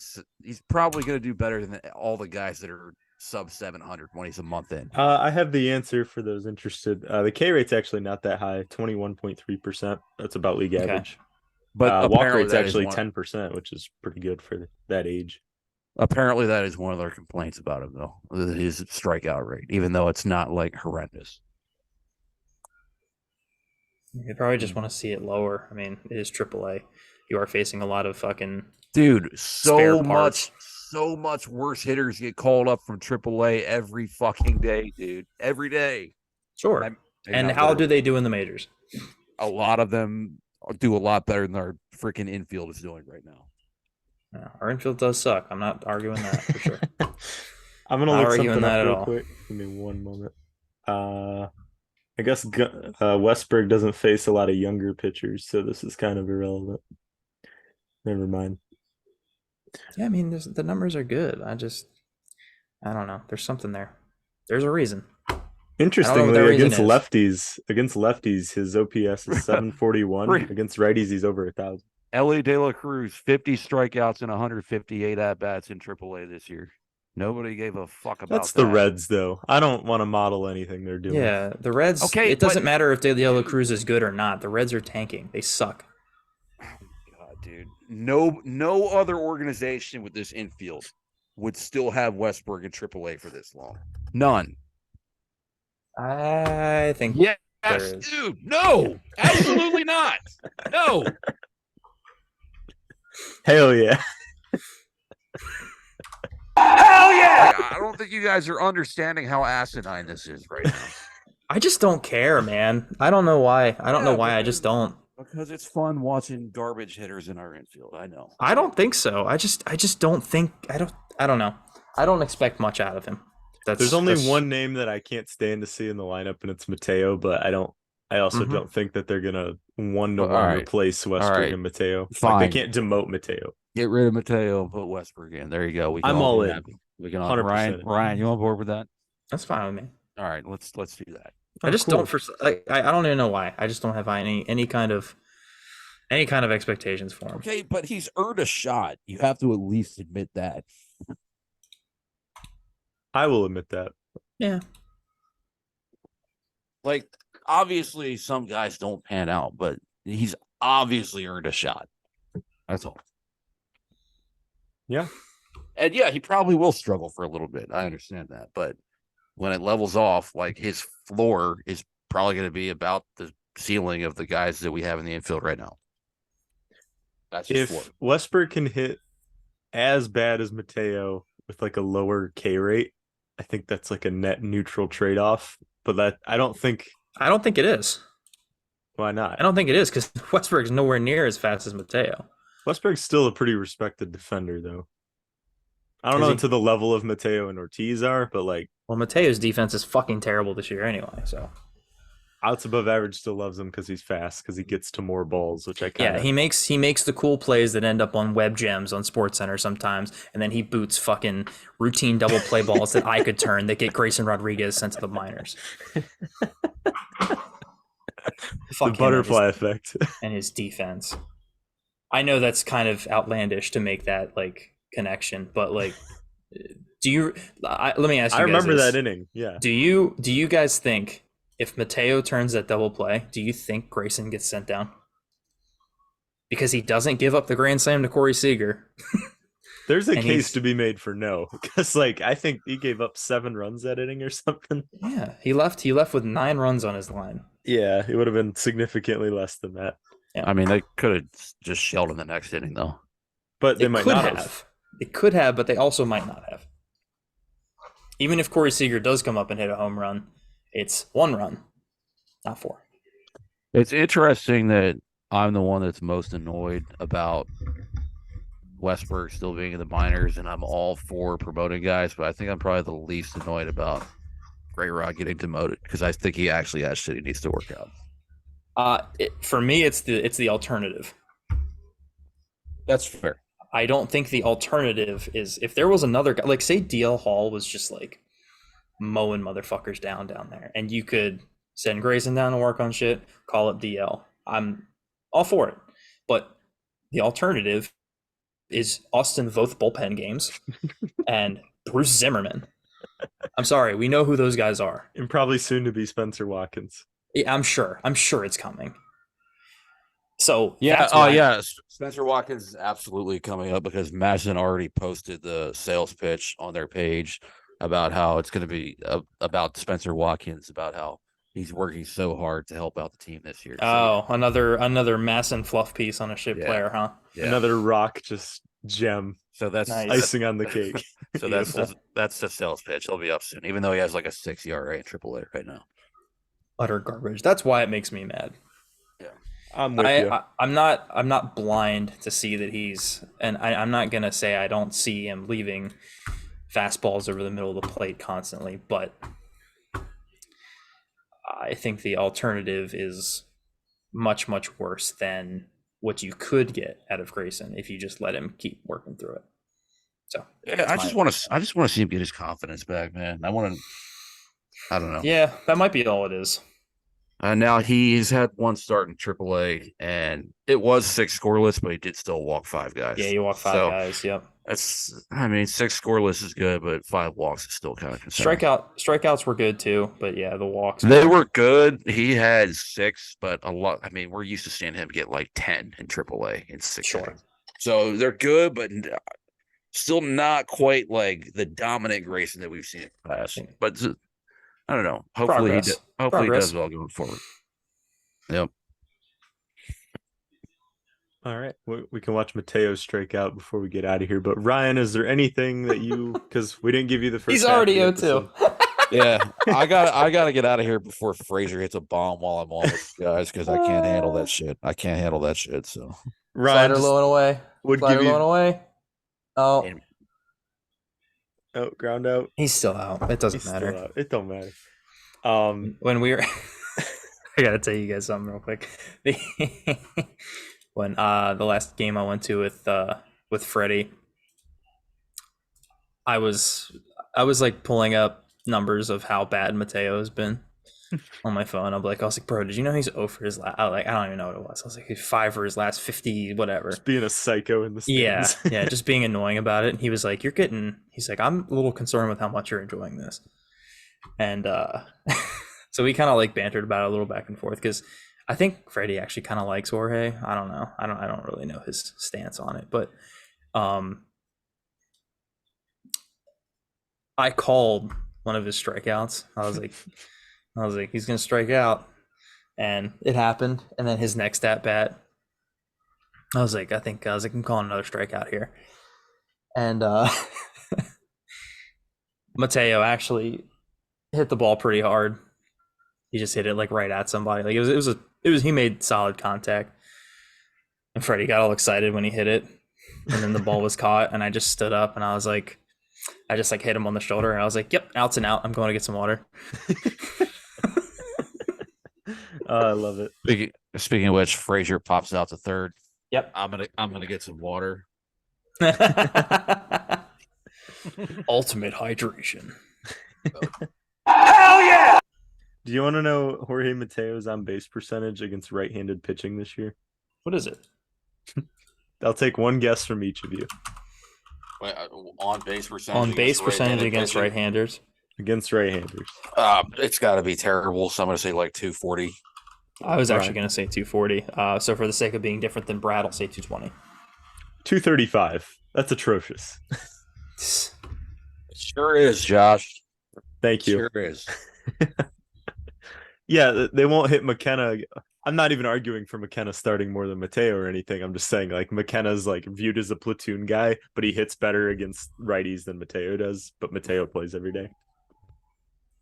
all the guys that are sub 700 when he's a month in. I have the answer for those interested. The K rate's actually not that high, 21.3%. That's about league Okay. average. But Walk apparently rate's that is actually one- 10%, which is pretty good for that age. Apparently, that is one of their complaints about him, though, his strikeout rate, even though it's not like horrendous. You probably just want to see it lower. I mean, it is AAA. You are facing a lot of fucking. Dude, Spare parts. so much worse hitters get called up from AAA every fucking day, dude. Every day. Sure. I'm- And not how better. do they do in the majors? A lot of them do a lot better than our freaking infield is doing right now. Yeah, our infield does suck. I'm not arguing that for sure. I'm gonna Not look arguing something that up at real all. quick. Give me one moment. I guess Westberg doesn't face a lot of younger pitchers, so this is kind of irrelevant. Never mind. Yeah, I mean, the numbers are good. I don't know. There's something there. There's a reason. Interestingly, that reason against lefties, his OPS is 741. Right. Against righties, he's over 1,000. Ellie De La Cruz, 50 strikeouts and 158 at-bats in AAA this year. Nobody gave a fuck about That's the that. Reds, though. I don't want to model anything they're doing. Yeah, the Reds. Okay, it doesn't but- matter if De La Cruz is good or not. The Reds are tanking. They suck. God, dude. No other organization with this infield would still have Westberg in AAA for this long. None. I think. Yes, There is. dude. No, absolutely not. No. Hell yeah. Hell yeah! I don't think you guys are understanding how asinine this is right now. I just don't care, man. I don't know why. I don't know Yeah, why. I because- just don't. Because it's fun watching garbage hitters in our infield. I know. I don't think so. I just don't think. I don't know. I don't expect much out of him. There's only one name that I can't stand to see in the lineup, and it's Mateo. But I also Mhm. don't think that they're gonna one-to-one Well, all right. replace Westbrook right. and Mateo. Like Fine. they can't demote Mateo. Get rid of Mateo and put Westberg in. There you go. We can I'm all be in. happy. We can all 100% Ryan, you on board with that? That's fine with me. All right, let's do that. I just cool. don't. I don't even know why. I just don't have any kind of expectations for him. Okay, but he's earned a shot. You have to at least admit that. I will admit that. Yeah. Like, obviously, some guys don't pan out, but he's obviously earned a shot. That's all. Yeah. And yeah, he probably will struggle for a little bit. I understand that. But when it levels off, like his floor is probably going to be about the ceiling of the guys that we have in the infield right now. That's his floor. If Westbrook can hit as bad as Mateo with like a lower K rate, I think that's like a net neutral trade-off. But that I don't think. I don't think it is. Why not? I don't think it is because Westberg's nowhere near as fast as Mateo. Westbrook's still a pretty respected defender, though. I don't know to the level of Mateo and Ortiz are, but like, well, Mateo's defense is fucking terrible this year anyway. So outs above average still loves him because he's fast, because he gets to more balls, which I kind of. Yeah, he makes the cool plays that end up on web gems on SportsCenter sometimes, and then he boots fucking routine double play balls that I could turn that get Grayson Rodriguez sent to the minors. The butterfly effect. And his defense. I know that's kind of outlandish to make that like connection, but like, let me ask you. I remember guys this. that inning. Yeah. Do you guys think if Mateo turns that double play, do you think Grayson gets sent down? Because he doesn't give up the grand slam to Corey Seager. There's a case to be made for no, because like I think he gave up 7 runs that inning or something. Yeah, he left with 9 runs on his line. Yeah, it would have been significantly less than that. Yeah. I mean, they could have just shelled in the next inning though. But they might not have. They could have, but they also might not have. Even if Corey Seager does come up and hit a home run, it's 1 run, not 4. It's interesting that I'm the one that's most annoyed about Westberg still being in the minors, and I'm all for promoting guys, but I think I'm probably the least annoyed about Gray Rod getting demoted because I think he actually has shit he needs to work out. For me, it's the alternative. That's fair. I don't think the alternative is if there was another guy, like say DL Hall was just like mowing motherfuckers down there, and you could send Grayson down to work on shit, call up DL. I'm all for it. But the alternative is Austin Voth bullpen games and Bruce Zimmerman. I'm sorry, we know who those guys are. And probably soon to be Spencer Watkins. Yeah, I'm sure it's coming. So yeah. Spencer Watkins is absolutely coming up because Madison already posted the sales pitch on their page about how it's going to be about Spencer Watkins, about how he's working so hard to help out the team this year. Oh, so, another mass and fluff piece on a shit player, huh? Yeah. Another rock just gem. So that's nice. Icing on the cake. So that's the sales pitch. He'll be up soon, even though he has like a 6 ERA in AAA right now. Utter garbage. That's why it makes me mad. Yeah, I'm with you. I'm not blind to see that he's, and I'm not gonna say I don't see him leaving fastballs over the middle of the plate constantly, but I think the alternative is much, much worse than what you could get out of Grayson if you just let him keep working through it. So yeah, I just want to see him get his confidence back, man. I don't know. Yeah, that might be all it is. Now he's had 1 start in AAA, and it was 6 scoreless, but he did still walk 5 guys. Yeah, you walk 5 guys. Yep. 6 scoreless is good, but 5 walks is still kind of concerning. Strikeouts were good too, but yeah, the walks. They were good. He had 6, but a lot. I mean, we're used to seeing him get like 10 in AAA in 6 innings. So they're good, but still not quite like the dominant Grayson that we've seen in the past. But I don't know. Hopefully he does well going forward. Yep. All right. We can watch Mateo strike out before we get out of here. But Ryan, is there anything that you, because we didn't give you the first. He's already 0-2. Yeah, I gotta get out of here before Frazier hits a bomb while I'm on with you guys because I can't handle that shit. So Ryan, slider low and away. Slider low and away. Oh. Oh, ground out. He's still out. It doesn't matter. It don't matter. When we were, I gotta tell you guys something real quick. When the last game I went to with Freddie, I was like pulling up numbers of how bad Mateo has been on my phone. I was like, bro, did you know he's 0 for his last? I don't even know what it was. I was like, he's 5 for his last 50, whatever. Just being a psycho in the stands. Yeah, just being annoying about it. And he was like, he's like, I'm a little concerned with how much you're enjoying this. And so we kind of like bantered about it a little back and forth because I think Freddie actually kind of likes Jorge. I don't know. I don't really know his stance on it, but I called one of his strikeouts. I was like, he's gonna strike out, and it happened. And then his next at bat, I was like, I'm calling another strikeout here, and Mateo actually hit the ball pretty hard. He just hit it like right at somebody. Like it was he made solid contact, and Freddie got all excited when he hit it, and then the ball was caught, and I just stood up and I was like, I just like hit him on the shoulder, and I was like, "Yep, out's and out. I'm going to get some water." I love it. Speaking of which, Frazier pops out to third. Yep. I'm gonna get some water. Ultimate hydration. Do you want to know Jorge Mateo's on base percentage against right-handed pitching this year? What is it? I'll take one guess from each of you. Wait, on base percentage. On base percentage against right-handers. Against right-handers. It's got to be terrible. So I'm gonna say like 240. I was actually Right. going to say 240. So for the sake of being different than Brad, I'll say 220. 235. That's atrocious. It sure is, Josh. Thank you. Sure is. Yeah, they won't hit McKenna. I'm not even arguing for McKenna starting more than Mateo or anything. I'm just saying like McKenna's like viewed as a platoon guy, but he hits better against righties than Mateo does. But Mateo plays every day.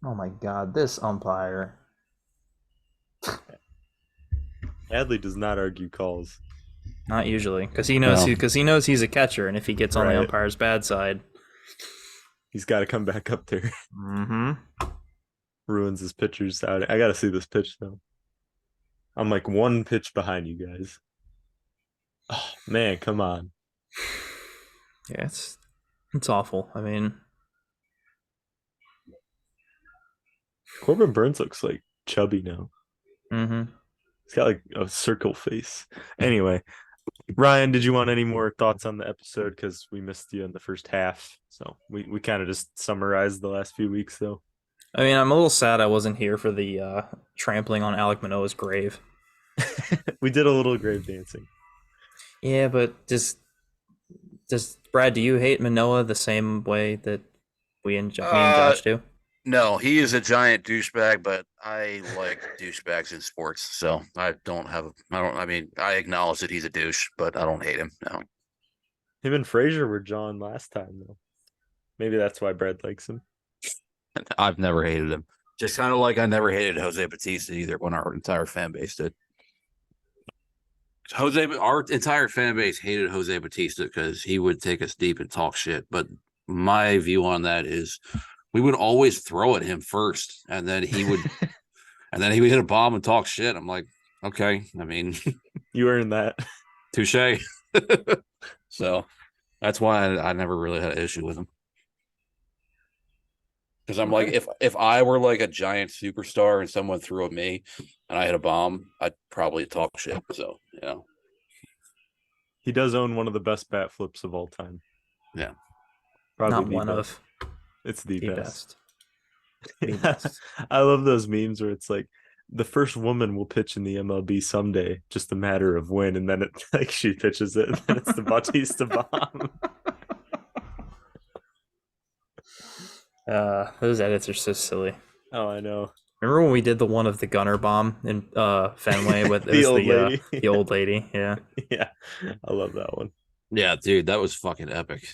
Oh my God, this umpire. Adley does not argue calls. Not usually, because he knows he knows he's a catcher, and if he gets on the Right. umpire's bad side, He's got to come back up there. mm-hmm. Ruins his pitcher's out. I got to see this pitch though. I'm like one pitch behind you guys. Oh man, come on. Yeah, it's awful. I mean, Corbin Burns looks like chubby now. mm-hmm. He's got like a circle face. Anyway, Ryan, did you want any more thoughts on the episode? Because we missed you in the first half. So we kind of just summarized the last few weeks though. I mean, I'm a little sad I wasn't here for the trampling on Alek Manoah's grave. We did a little grave dancing. Yeah, but does Brad, do you hate Manoah the same way that me and Josh do? No, he is a giant douchebag, but I like douchebags in sports, so I acknowledge that he's a douche, but I don't hate him. No. Him and Frazier were John last time though. Maybe that's why Brad likes him. I've never hated him. Just kind of like I never hated Jose Batista either when our entire fan base did. Our entire fan base hated Jose Batista because he would take us deep and talk shit. But my view on that is we would always throw at him first, and then he would hit a bomb and talk shit. I'm like, okay, I mean, You earned that. touche. So that's why I never really had an issue with him. Because I'm like, if I were like a giant superstar and someone threw at me and I hit a bomb, I'd probably talk shit. So, He does own one of the best bat flips of all time. Yeah. Probably Not the one best. of It's the the best. best. The best. I love those memes where it's like the first woman will pitch in the MLB someday, just a matter of when, and then it like she pitches it, and then it's the Bautista bomb. Those edits are so silly. Oh, I know. Remember when we did the one of the gunner bomb in Fenway with The old lady? the old lady? Yeah. Yeah, I love that one. Yeah, dude, that was fucking epic.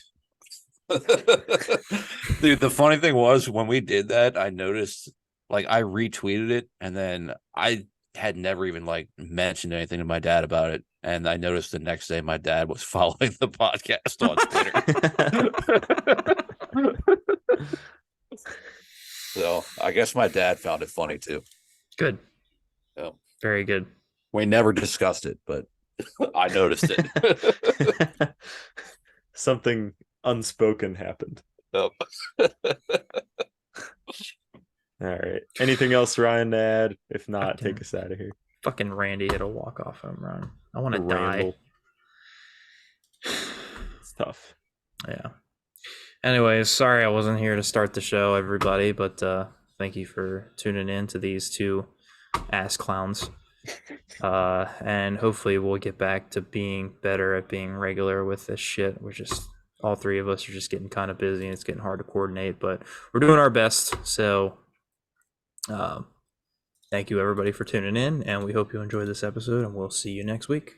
Dude, the funny thing was when we did that, I noticed like I retweeted it and then I had never even like mentioned anything to my dad about it. And I noticed the next day my dad was following the podcast on Twitter. So I guess my dad found it funny too. Good. Yeah. Very good. We never discussed it, but I noticed it. Something unspoken happened. Yep. All right. Anything else, Ryan, to add? If not, Fucking- take us out of here. Fucking Randy hit a walk-off home run. I want to die. Ramble. It's tough. Yeah. Anyways, sorry I wasn't here to start the show, everybody, but thank you for tuning in to these two ass clowns. And hopefully we'll get back to being better at being regular with this shit. We're just, all three of us are just getting kind of busy and it's getting hard to coordinate, but we're doing our best. So thank you everybody for tuning in, and we hope you enjoyed this episode, and we'll see you next week.